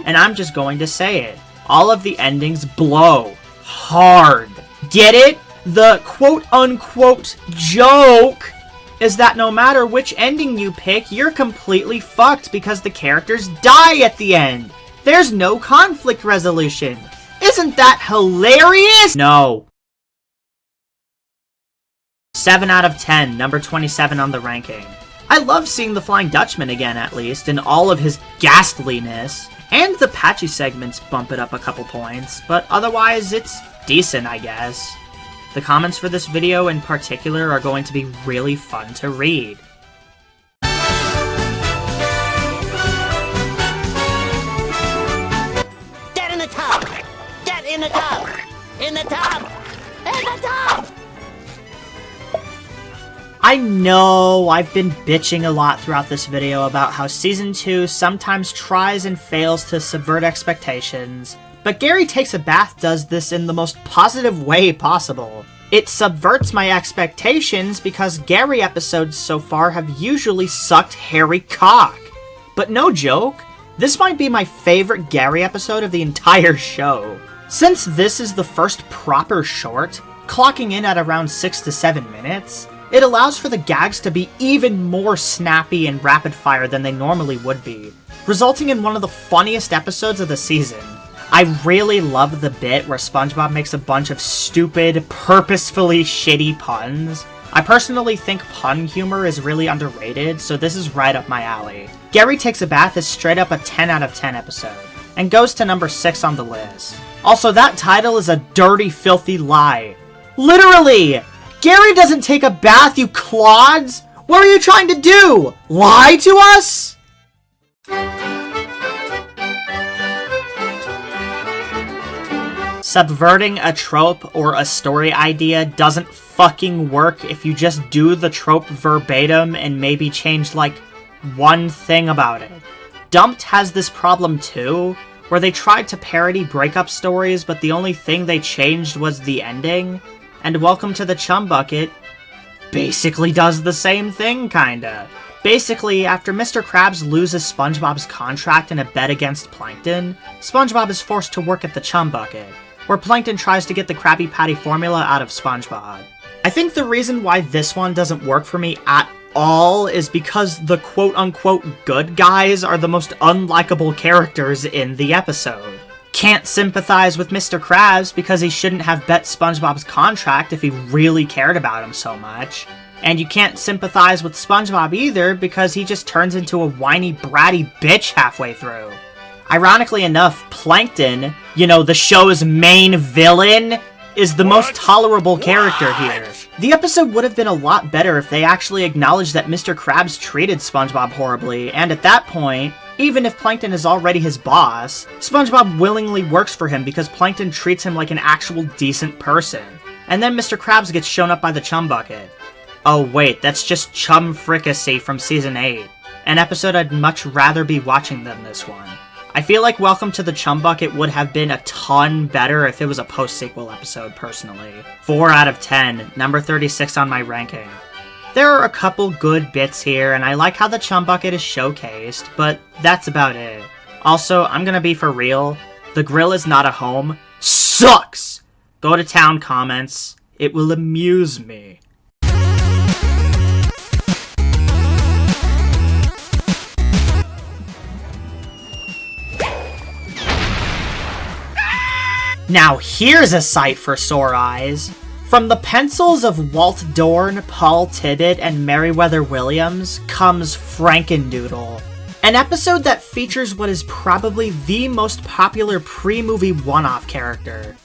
And I'm just going to say it. All of the endings blow hard. Get it? The quote-unquote joke is that no matter which ending you pick, you're completely fucked because the characters die at the end. There's no conflict resolution. Isn't that hilarious? No. 7 out of 10, number 27 on the ranking. I love seeing the Flying Dutchman again, at least, in all of his ghastliness. And the patchy segments bump it up a couple points, but otherwise it's decent, I guess. The comments for this video in particular are going to be really fun to read. Get in the tub! Get in the tub! In the tub! In the tub! I know I've been bitching a lot throughout this video about how Season 2 sometimes tries and fails to subvert expectations, but Gary Takes a Bath does this in the most positive way possible. It subverts my expectations because Gary episodes so far have usually sucked hairy cock. But no joke, this might be my favorite Gary episode of the entire show. Since this is the first proper short, clocking in at around 6 to 7 minutes, it allows for the gags to be even more snappy and rapid fire than they normally would be, resulting in one of the funniest episodes of the season. I really love the bit where SpongeBob makes a bunch of stupid, purposefully shitty puns. I personally think pun humor is really underrated, so this is right up my alley. Gary Takes a Bath is straight up a 10 out of 10 episode, and goes to number 6 on the list. Also, that title is a dirty, filthy lie. Literally! Gary doesn't take a bath, you clods! What are you trying to do? Lie to us? Subverting a trope or a story idea doesn't fucking work if you just do the trope verbatim and maybe change, like, one thing about it. Dumped has this problem too, where they tried to parody breakup stories, but the only thing they changed was the ending, and Welcome to the Chum Bucket basically does the same thing, kinda. Basically, after Mr. Krabs loses SpongeBob's contract in a bet against Plankton, SpongeBob is forced to work at the Chum Bucket, where Plankton tries to get the Krabby Patty formula out of SpongeBob. I think the reason why this one doesn't work for me at all is because the quote-unquote good guys are the most unlikable characters in the episode. Can't sympathize with Mr. Krabs because he shouldn't have bet SpongeBob's contract if he really cared about him so much. And you can't sympathize with SpongeBob either because he just turns into a whiny, bratty bitch halfway through. Ironically enough, Plankton, you know, the show's main villain, is the most tolerable character here. The episode would have been a lot better if they actually acknowledged that Mr. Krabs treated SpongeBob horribly, and at that point, even if Plankton is already his boss, SpongeBob willingly works for him because Plankton treats him like an actual decent person. And then Mr. Krabs gets shown up by the Chum Bucket. Oh wait, that's just Chum Fricassee from Season 8, an episode I'd much rather be watching than this one. I feel like Welcome to the Chum Bucket would have been a ton better if it was a post-sequel episode, personally. 4 out of 10, number 36 on my ranking. There are a couple good bits here, and I like how the Chum Bucket is showcased, but that's about it. Also, I'm gonna be for real, the grill is not a home sucks! Go to town comments, it will amuse me. Now here's a sight for sore eyes. From the pencils of Walt Dorn, Paul Tibbitt, and Meriwether Williams comes Frankendoodle, an episode that features what is probably the most popular pre-movie one-off character,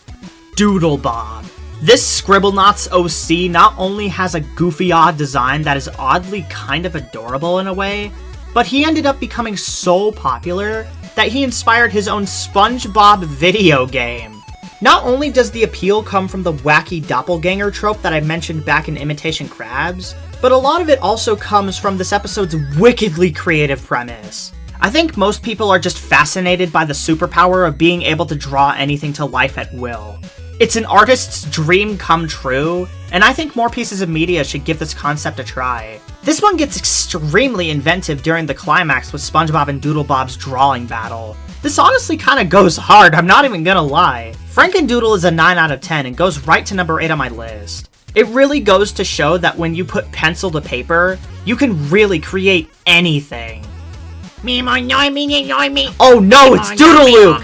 Doodle Bob. This Scribblenauts OC not only has a goofy odd design that is oddly kind of adorable in a way, but he ended up becoming so popular that he inspired his own SpongeBob video game. Not only does the appeal come from the wacky doppelganger trope that I mentioned back in Imitation Krabs, but a lot of it also comes from this episode's wickedly creative premise. I think most people are just fascinated by the superpower of being able to draw anything to life at will. It's an artist's dream come true, and I think more pieces of media should give this concept a try. This one gets extremely inventive during the climax with SpongeBob and Doodle Bob's drawing battle. This honestly kinda goes hard, I'm not even gonna lie. Frankendoodle is a 9 out of 10 and goes right to number 8 on my list. It really goes to show that when you put pencil to paper, you can really create anything. Oh no, it's Doodaloo!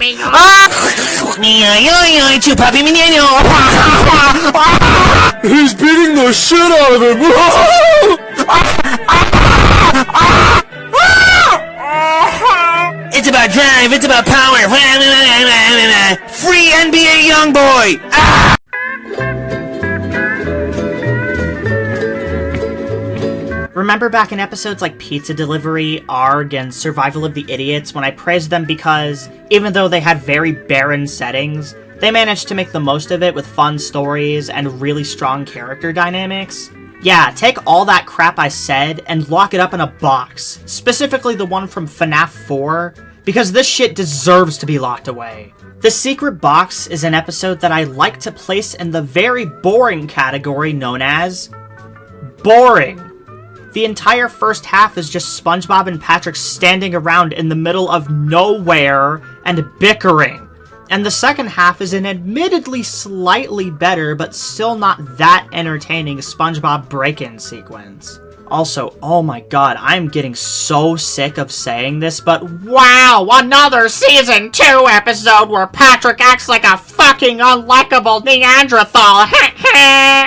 He's beating the shit out of him! It's about drive, it's about power. Free NBA Youngboy! Ah! Remember back in episodes like Pizza Delivery, ARG, and Survival of the Idiots when I praised them because, even though they had very barren settings, they managed to make the most of it with fun stories and really strong character dynamics? Yeah, take all that crap I said and lock it up in a box, specifically the one from FNAF 4, because this shit deserves to be locked away. The Secret Box is an episode that I like to place in the very boring category known as boring. The entire first half is just SpongeBob and Patrick standing around in the middle of nowhere and bickering. And the second half is an admittedly slightly better but still not that entertaining SpongeBob break-in sequence. Also, oh my god, I'm getting so sick of saying this, but wow, another Season 2 episode where Patrick acts like a fucking unlikable Neanderthal.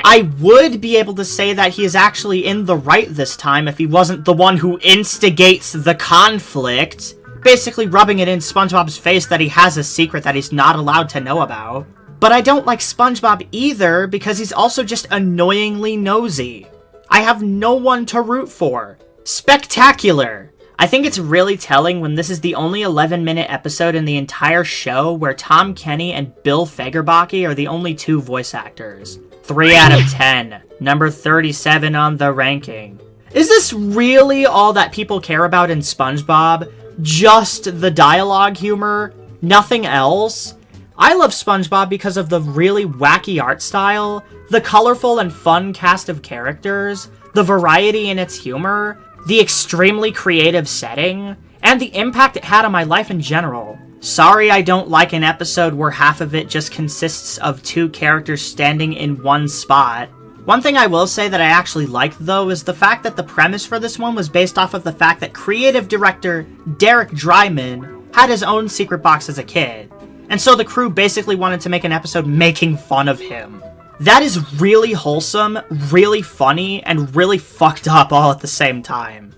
I would be able to say that he is actually in the right this time if he wasn't the one who instigates the conflict, basically rubbing it in SpongeBob's face that he has a secret that he's not allowed to know about. But I don't like SpongeBob either because he's also just annoyingly nosy. I have no one to root for. Spectacular! I think it's really telling when this is the only 11-minute episode in the entire show where Tom Kenny and Bill Fagerbakke are the only two voice actors. 3 out of 10, number 37 on the ranking. Is this really all that people care about in SpongeBob? Just the dialogue humor? Nothing else? I love SpongeBob because of the really wacky art style, the colorful and fun cast of characters, the variety in its humor, the extremely creative setting, and the impact it had on my life in general. Sorry I don't like an episode where half of it just consists of two characters standing in one spot. One thing I will say that I actually liked, though, is the fact that the premise for this one was based off of the fact that creative director Derek Drymon had his own secret box as a kid, and so the crew basically wanted to make an episode making fun of him. That is really wholesome, really funny, and really fucked up all at the same time.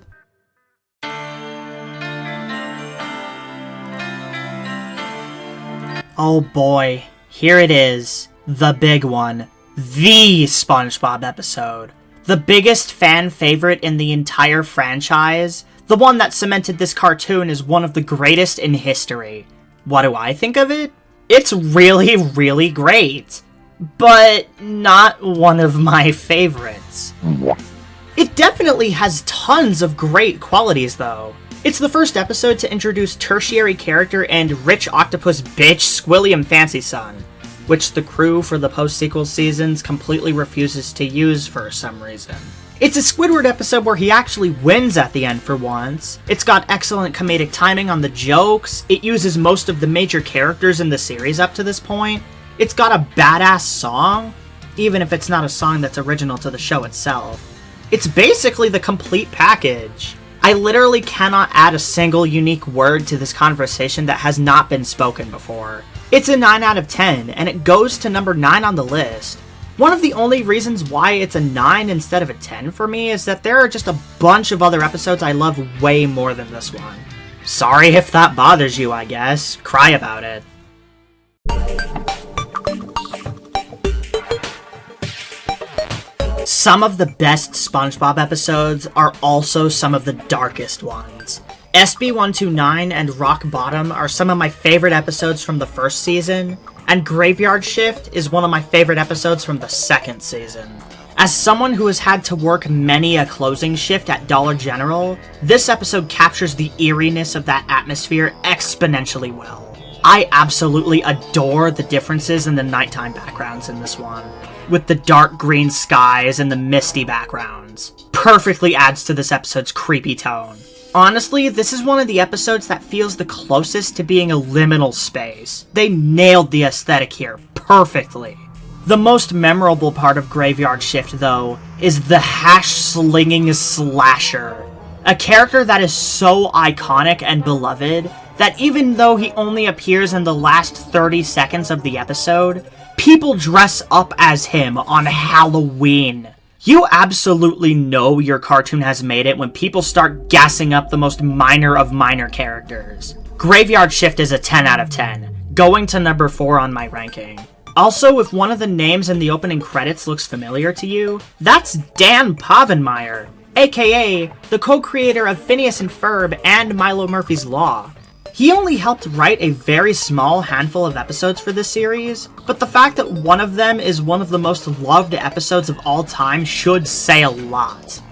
Oh boy, here it is, the big one. The SpongeBob episode. The biggest fan favorite in the entire franchise. The one that cemented this cartoon as one of the greatest in history. What do I think of it? It's really, really great. But not one of my favorites. It definitely has tons of great qualities, though. It's the first episode to introduce tertiary character and rich octopus bitch Squilliam Fancy Son, which the crew for the post-sequel seasons completely refuses to use for some reason. It's a Squidward episode where he actually wins at the end for once. It's got excellent comedic timing on the jokes, it uses most of the major characters in the series up to this point, it's got a badass song, even if it's not a song that's original to the show itself. It's basically the complete package. I literally cannot add a single unique word to this conversation that has not been spoken before. It's a 9 out of 10, and it goes to number 9 on the list. One of the only reasons why it's a 9 instead of a 10 for me is that there are just a bunch of other episodes I love way more than this one. Sorry if that bothers you, I guess. Cry about it. Some of the best SpongeBob episodes are also some of the darkest ones. SB129 and Rock Bottom are some of my favorite episodes from the first season, and Graveyard Shift is one of my favorite episodes from the second season. As someone who has had to work many a closing shift at Dollar General, this episode captures the eeriness of that atmosphere exponentially well. I absolutely adore the differences in the nighttime backgrounds in this one, with the dark green skies and the misty backgrounds. Perfectly adds to this episode's creepy tone. Honestly, this is one of the episodes that feels the closest to being a liminal space. They nailed the aesthetic here perfectly. The most memorable part of Graveyard Shift, though, is the hash-slinging slasher. A character that is so iconic and beloved that even though he only appears in the last 30 seconds of the episode, people dress up as him on Halloween. You absolutely know your cartoon has made it when people start gassing up the most minor of minor characters. Graveyard Shift is a 10 out of 10, going to number 4 on my ranking. Also, if one of the names in the opening credits looks familiar to you, that's Dan Povenmire, aka the co-creator of Phineas and Ferb and Milo Murphy's Law. He only helped write a very small handful of episodes for this series, but the fact that one of them is one of the most loved episodes of all time should say a lot.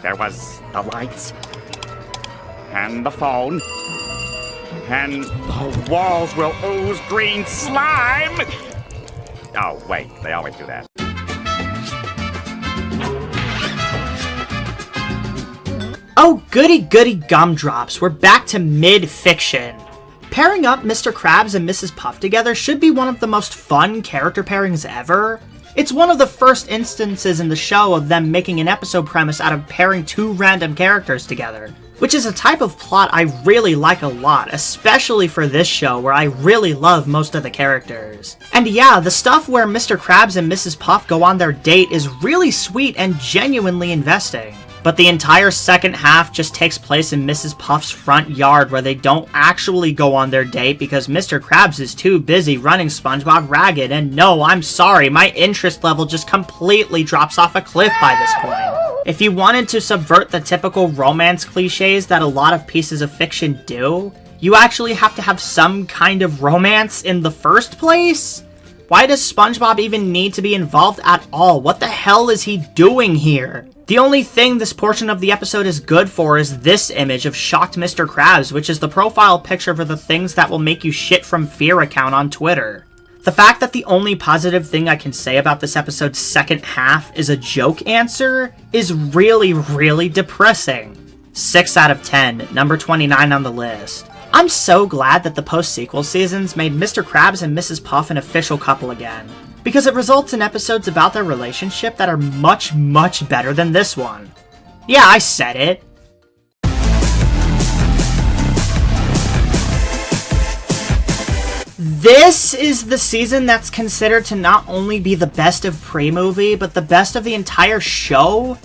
There was the lights, and the phone, and the walls will ooze green slime! Oh, wait, they always do that. Oh, goody goody gumdrops, we're back to mid-fiction. Pairing up Mr. Krabs and Mrs. Puff together should be one of the most fun character pairings ever. It's one of the first instances in the show of them making an episode premise out of pairing two random characters together, which is a type of plot I really like a lot, especially for this show where I really love most of the characters. And yeah, the stuff where Mr. Krabs and Mrs. Puff go on their date is really sweet and genuinely investing. But the entire second half just takes place in Mrs. Puff's front yard where they don't actually go on their date because Mr. Krabs is too busy running SpongeBob ragged, and no, I'm sorry, my interest level just completely drops off a cliff by this point. If you wanted to subvert the typical romance cliches that a lot of pieces of fiction do, you actually have to have some kind of romance in the first place? Why does SpongeBob even need to be involved at all? What the hell is he doing here? The only thing this portion of the episode is good for is this image of Shocked Mr. Krabs, which is the profile picture for the things that will make you shit from fear account on Twitter. The fact that the only positive thing I can say about this episode's second half is a joke answer is really, really depressing. 6 out of 10, number 29 on the list. I'm so glad that the post-sequel seasons made Mr. Krabs and Mrs. Puff an official couple again, because it results in episodes about their relationship that are much, much better than this one. Yeah, I said it. This is the season that's considered to not only be the best of pre-movie, but the best of the entire show?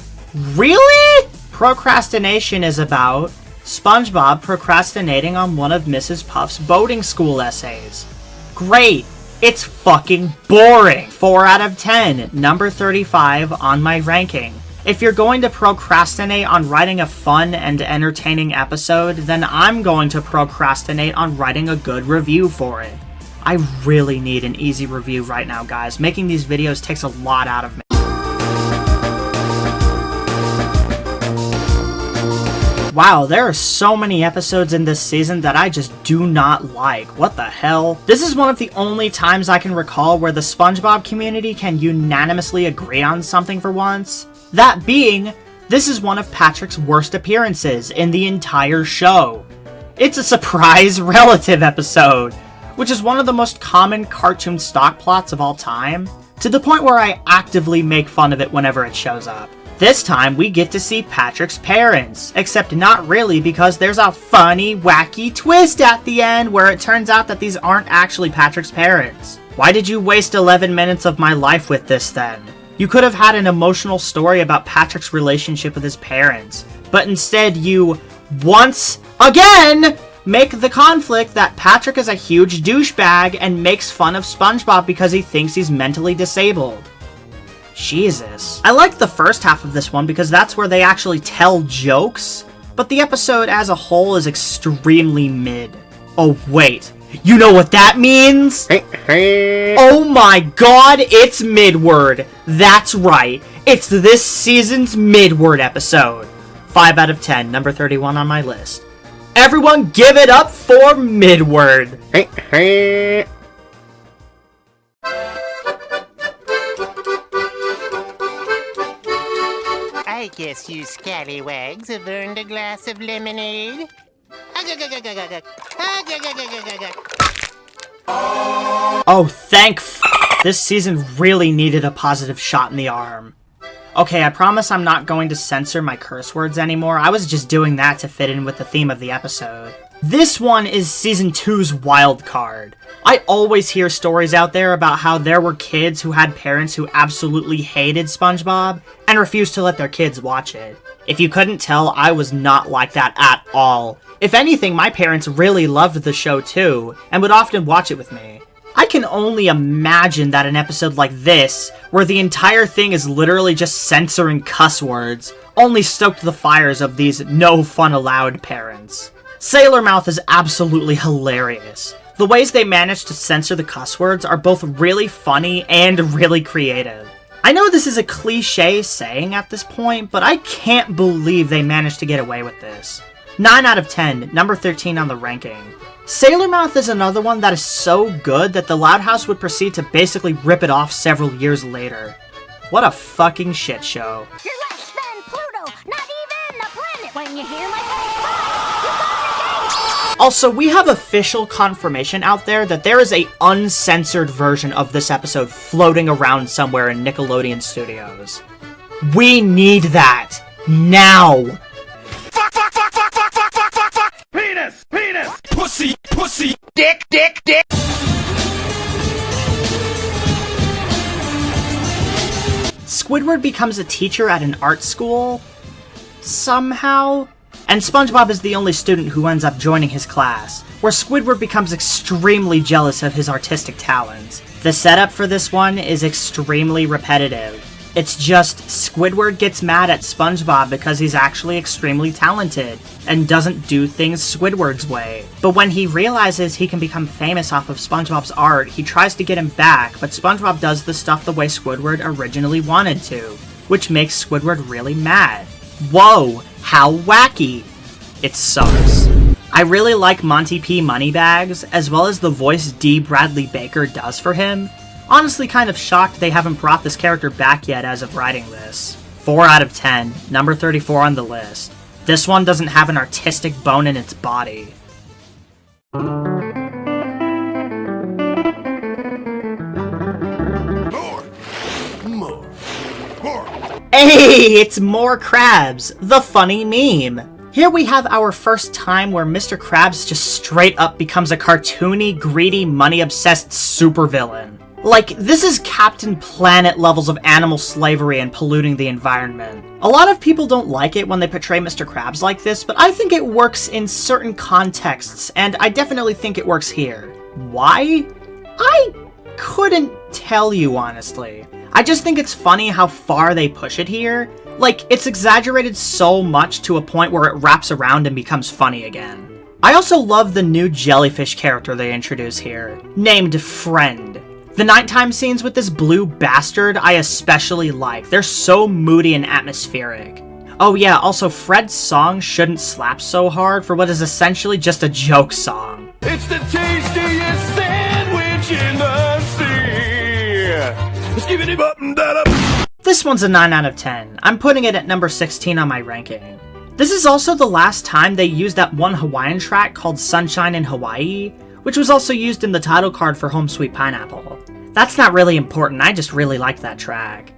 Really? Procrastination is about SpongeBob procrastinating on one of Mrs. Puff's boating school essays. Great! It's fucking boring! 4 out of 10, number 35 on my ranking. If you're going to procrastinate on writing a fun and entertaining episode, then I'm going to procrastinate on writing a good review for it. I really need an easy review right now, guys. Making these videos takes a lot out of me. Wow, there are so many episodes in this season that I just do not like. What the hell? This is one of the only times I can recall where the SpongeBob community can unanimously agree on something for once. That being, this is one of Patrick's worst appearances in the entire show. It's a surprise relative episode, which is one of the most common cartoon stock plots of all time, to the point where I actively make fun of it whenever it shows up. This time, we get to see Patrick's parents, except not really because there's a funny, wacky twist at the end where it turns out that these aren't actually Patrick's parents. Why did you waste 11 minutes of my life with this then? You could have had an emotional story about Patrick's relationship with his parents, but instead you, once again, make the conflict that Patrick is a huge douchebag and makes fun of SpongeBob because he thinks he's mentally disabled. Jesus. I like the first half of this one because that's where they actually tell jokes, but the episode as a whole is extremely mid. Oh wait, you know what that means? Oh my god, it's Midword. That's right, it's this season's Midword episode. 5 out of 10, number 31 on my list. Everyone give it up for Midword. I guess you scallywags have earned a glass of lemonade. Oh, thank this season really needed a positive shot in the arm. Okay, I promise I'm not going to censor my curse words anymore. I was just doing that to fit in with the theme of the episode. This one is Season 2's wild card. I always hear stories out there about how there were kids who had parents who absolutely hated SpongeBob and refused to let their kids watch it. If you couldn't tell, I was not like that at all. If anything, my parents really loved the show too, and would often watch it with me. I can only imagine that an episode like this, where the entire thing is literally just censoring cuss words, only stoked the fires of these no fun allowed parents. Sailor Mouth is absolutely hilarious. The ways they manage to censor the cuss words are both really funny and really creative. I know this is a cliche saying at this point, but I can't believe they managed to get away with this. 9 out of 10, number 13 on the ranking. Sailor Mouth is another one that is so good that the Loud House would proceed to basically rip it off several years later. What a fucking shit show. You're less than Pluto, not even a planet. When you hear my voice cry, you go to Also, we have official confirmation out there that there is a uncensored version of this episode floating around somewhere in Nickelodeon Studios. We need that. Now! Fuck, fuck, fuck, fuck, fuck, fuck, fuck, fuck, fuck! Penis! Penis! Pussy! Pussy! Dick! Dick! Dick! Squidward becomes a teacher at an art school? Somehow? And SpongeBob is the only student who ends up joining his class, where Squidward becomes extremely jealous of his artistic talents. The setup for this one is extremely repetitive. It's just Squidward gets mad at SpongeBob because he's actually extremely talented and doesn't do things Squidward's way. But when he realizes he can become famous off of SpongeBob's art, he tries to get him back, but SpongeBob does the stuff the way Squidward originally wanted to, which makes Squidward really mad. Whoa, how wacky! It sucks. I really like Monty P. Moneybags, as well as the voice D. Bradley Baker does for him. Honestly kind of shocked they haven't brought this character back yet as of writing this. 4 out of 10, number 34 on the list. This one doesn't have an artistic bone in its body. Hey, it's more Krabs, the funny meme. Here we have our first time where Mr. Krabs just straight up becomes a cartoony, greedy, money-obsessed supervillain. Like, this is Captain Planet levels of animal slavery and polluting the environment. A lot of people don't like it when they portray Mr. Krabs like this, but I think it works in certain contexts, and I definitely think it works here. Why? I couldn't tell you, honestly. I just think it's funny how far they push it here. Like, it's exaggerated so much to a point where it wraps around and becomes funny again. I also love the new jellyfish character they introduce here, named Friend. The nighttime scenes with this blue bastard I especially like. They're so moody and atmospheric. Oh yeah, also Fred's song shouldn't slap so hard for what is essentially just a joke song. It's the tastiest sandwich in the sea. Let's give it up and that up. This one's a 9 out of 10. I'm putting it at number 16 on my ranking. This is also the last time they used that one Hawaiian track called Sunshine in Hawaii, which was also used in the title card for Home Sweet Pineapple. That's not really important, I just really like that track.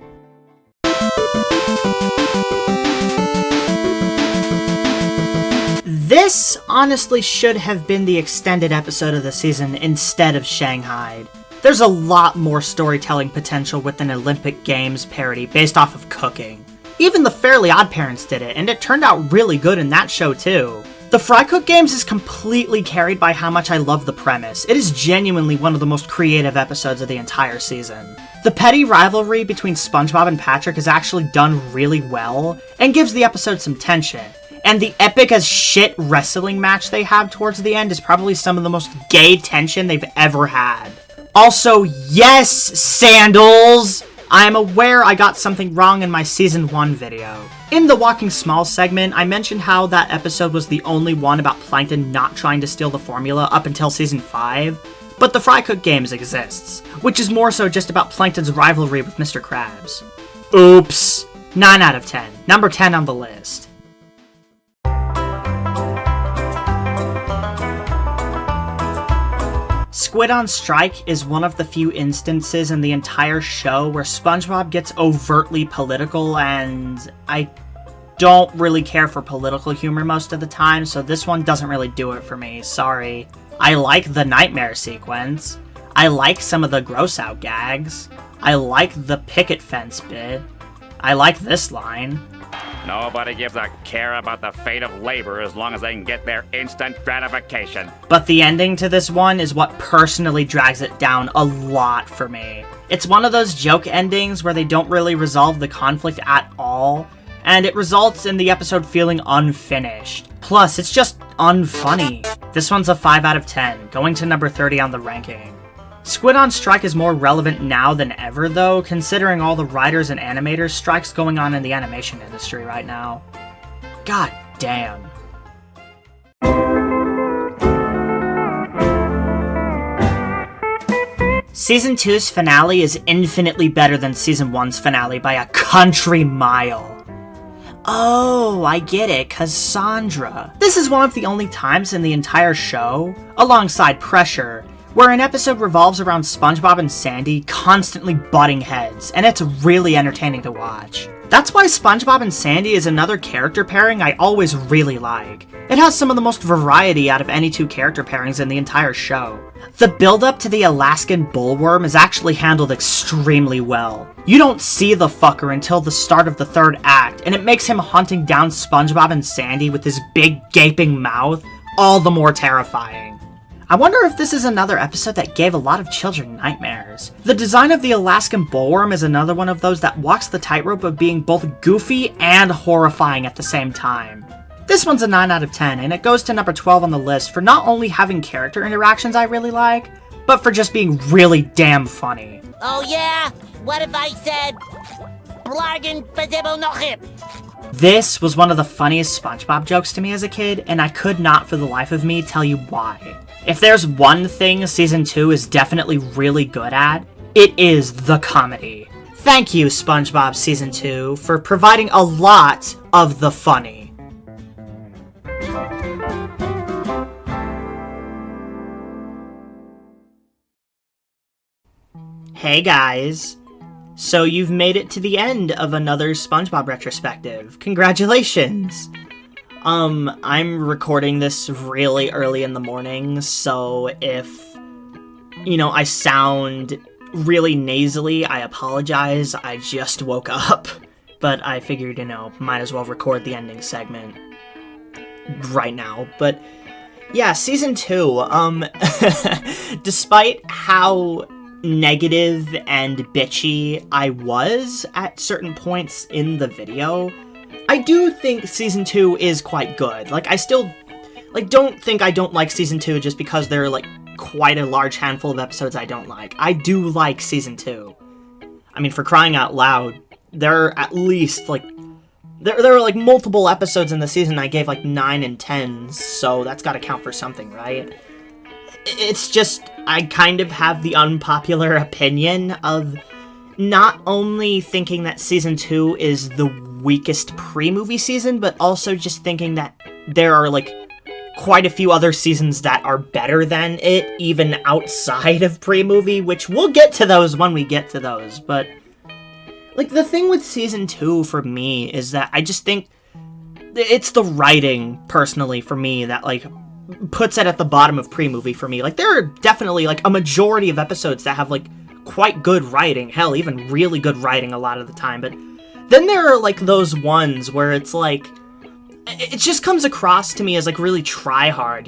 This honestly should have been the extended episode of the season instead of Shanghai. There's a lot more storytelling potential with an Olympic Games parody based off of cooking. Even the Fairly OddParents did it, and it turned out really good in that show too. The Fry Cook Games is completely carried by how much I love the premise. It is genuinely one of the most creative episodes of the entire season. The petty rivalry between SpongeBob and Patrick is actually done really well, and gives the episode some tension. And the epic as shit wrestling match they have towards the end is probably some of the most gay tension they've ever had. Also, yes, Sandals! I am aware I got something wrong in my Season 1 video. In the Walking Small segment, I mentioned how that episode was the only one about Plankton not trying to steal the formula up until Season 5, but the Fry Cook Games exists, which is more so just about Plankton's rivalry with Mr. Krabs. Oops. 9 out of 10. Number 10 on the list. Squid On Strike is one of the few instances in the entire show where SpongeBob gets overtly political, and I don't really care for political humor most of the time, so this one doesn't really do it for me, sorry. I like the nightmare sequence. I like some of the gross out gags. I like the picket fence bit. I like this line. Nobody gives a care about the fate of labor as long as they can get their instant gratification. But the ending to this one is what personally drags it down a lot for me. It's one of those joke endings where they don't really resolve the conflict at all, and it results in the episode feeling unfinished. Plus, it's just unfunny. This one's a 5 out of 10, going to number 30 on the ranking. Squid On Strike is more relevant now than ever though, considering all the writers and animators strikes going on in the animation industry right now. God damn. Season 2's finale is infinitely better than Season 1's finale by a country mile. Oh, I get it, cause Sandra. This is one of the only times in the entire show, alongside Pressure, where an episode revolves around SpongeBob and Sandy constantly butting heads, and it's really entertaining to watch. That's why SpongeBob and Sandy is another character pairing I always really like. It has some of the most variety out of any two character pairings in the entire show. The build-up to the Alaskan bullworm is actually handled extremely well. You don't see the fucker until the start of the third act, and it makes him hunting down SpongeBob and Sandy with his big gaping mouth all the more terrifying. I wonder if this is another episode that gave a lot of children nightmares. The design of the Alaskan bullworm is another one of those that walks the tightrope of being both goofy and horrifying at the same time. This one's a 9 out of 10, and it goes to number 12 on the list for not only having character interactions I really like, but for just being really damn funny. Oh yeah? What if I said... Blargen Fazebo no hip? This was one of the funniest SpongeBob jokes to me as a kid, and I could not for the life of me tell you why. If there's one thing Season 2 is definitely really good at, it is the comedy. Thank you, SpongeBob Season 2, for providing a lot of the funny. Hey guys! So you've made it to the end of another SpongeBob retrospective. Congratulations! I'm recording this really early in the morning, so if, I sound really nasally, I apologize. I just woke up. But I figured, might as well record the ending segment right now. But yeah, Season 2, despite how negative and bitchy I was at certain points in the video, I do think Season 2 is quite good. I still, don't think I don't like Season 2 just because there are, quite a large handful of episodes I don't like. I do like Season 2. I mean, for crying out loud, there are at least, there are, multiple episodes in the season I gave, 9 and 10s, so that's gotta count for something, right? It's just, I kind of have the unpopular opinion of not only thinking that Season 2 is the weakest pre-movie season, but also just thinking that there are, quite a few other seasons that are better than it, even outside of pre-movie, which we'll get to those when we get to those, but, the thing with Season 2 for me is that I just think it's the writing, personally, for me, that, puts it at the bottom of pre-movie for me. There are definitely, a majority of episodes that have, quite good writing. Hell, even really good writing a lot of the time. But then there are, those ones where it's, it just comes across to me as, really try-hard,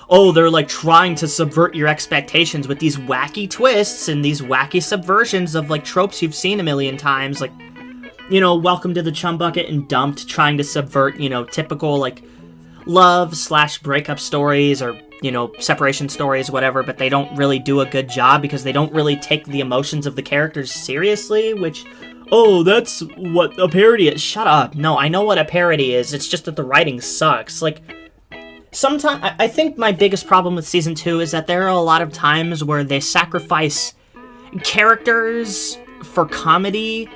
oh, they're, trying to subvert your expectations with these wacky twists and these wacky subversions of, tropes you've seen a million times. Welcome to the Chum Bucket and Dumped, trying to subvert, typical, love/breakup stories or, separation stories, whatever, but they don't really do a good job because they don't really take the emotions of the characters seriously, which, oh, that's what a parody is. Shut up. No, I know what a parody is. It's just that the writing sucks. Sometimes, I think my biggest problem with Season 2 is that there are a lot of times where they sacrifice characters for comedy,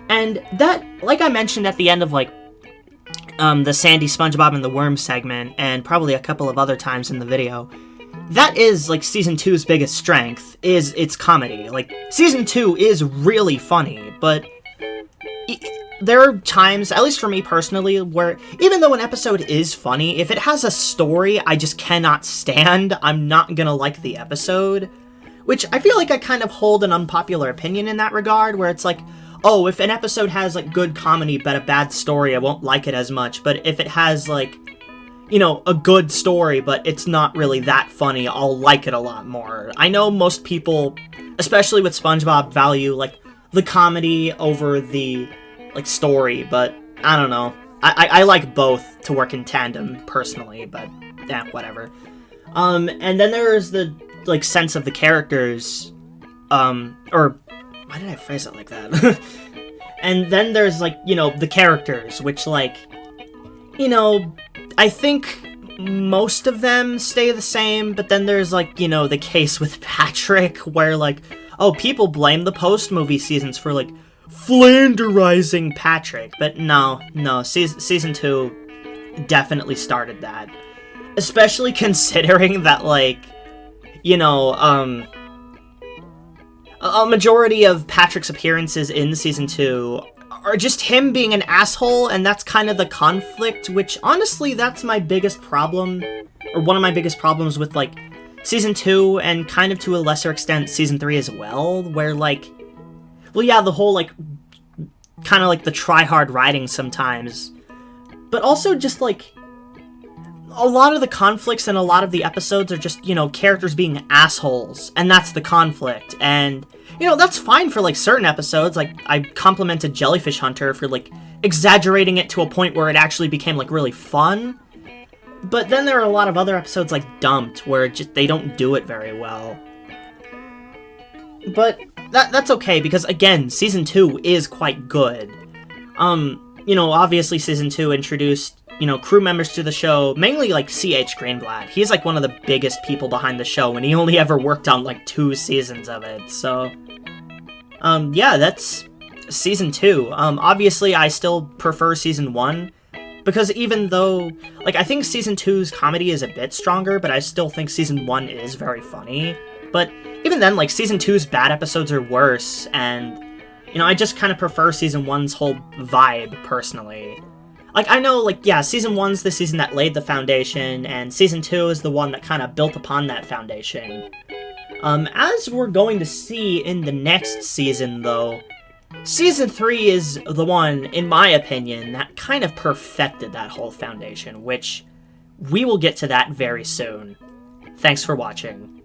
and that, I mentioned at the end of, the Sandy, SpongeBob, and the Worm segment, and probably a couple of other times in the video, that is, Season 2's biggest strength, is its comedy. Season 2 is really funny, but there are times, at least for me personally, where even though an episode is funny, if it has a story I just cannot stand, I'm not gonna like the episode. Which I feel like I kind of hold an unpopular opinion in that regard, where it's oh, if an episode has, good comedy but a bad story, I won't like it as much. But if it has, a good story but it's not really that funny, I'll like it a lot more. I know most people, especially with SpongeBob, value, the comedy over the, story, but I don't know. I like both to work in tandem, personally, but, whatever. And then there's the, sense of the characters, or... Why did I phrase it like that? And then there's, the characters, which, I think most of them stay the same, but then there's, the case with Patrick, where, oh, people blame the post-movie seasons for, flanderizing Patrick, but no, Season 2 definitely started that. Especially considering that, a majority of Patrick's appearances in Season 2 are just him being an asshole, and that's kind of the conflict, which, honestly, that's my biggest problem, or one of my biggest problems with, Season 2, and kind of to a lesser extent Season 3 as well, where, well, yeah, the whole, kind of, the try-hard writing sometimes, but also just, a lot of the conflicts in a lot of the episodes are just, you know, characters being assholes, and that's the conflict, and, you know, that's fine for, like, certain episodes. Like, I complimented Jellyfish Hunter for, like, exaggerating it to a point where it actually became, like, really fun, but then there are a lot of other episodes, like Dumped, where they don't do it very well. But that's okay, because, again, Season 2 is quite good. You know, obviously Season 2 introduced, you know, crew members to the show, mainly, like, C.H. Greenblatt. He's, like, one of the biggest people behind the show, and he only ever worked on, like, 2 seasons of it, so... yeah, that's Season 2. Obviously, I still prefer Season 1, because even though... Like, I think Season 2's comedy is a bit stronger, but I still think Season 1 is very funny. But even then, like, Season 2's bad episodes are worse, and... You know, I just kind of prefer Season 1's whole vibe, personally. Like, I know, like, yeah, Season 1's the season that laid the foundation, and Season 2 is the one that kind of built upon that foundation. As we're going to see in the next season, though, Season 3 is the one, in my opinion, that kind of perfected that whole foundation, which we will get to that very soon. Thanks for watching.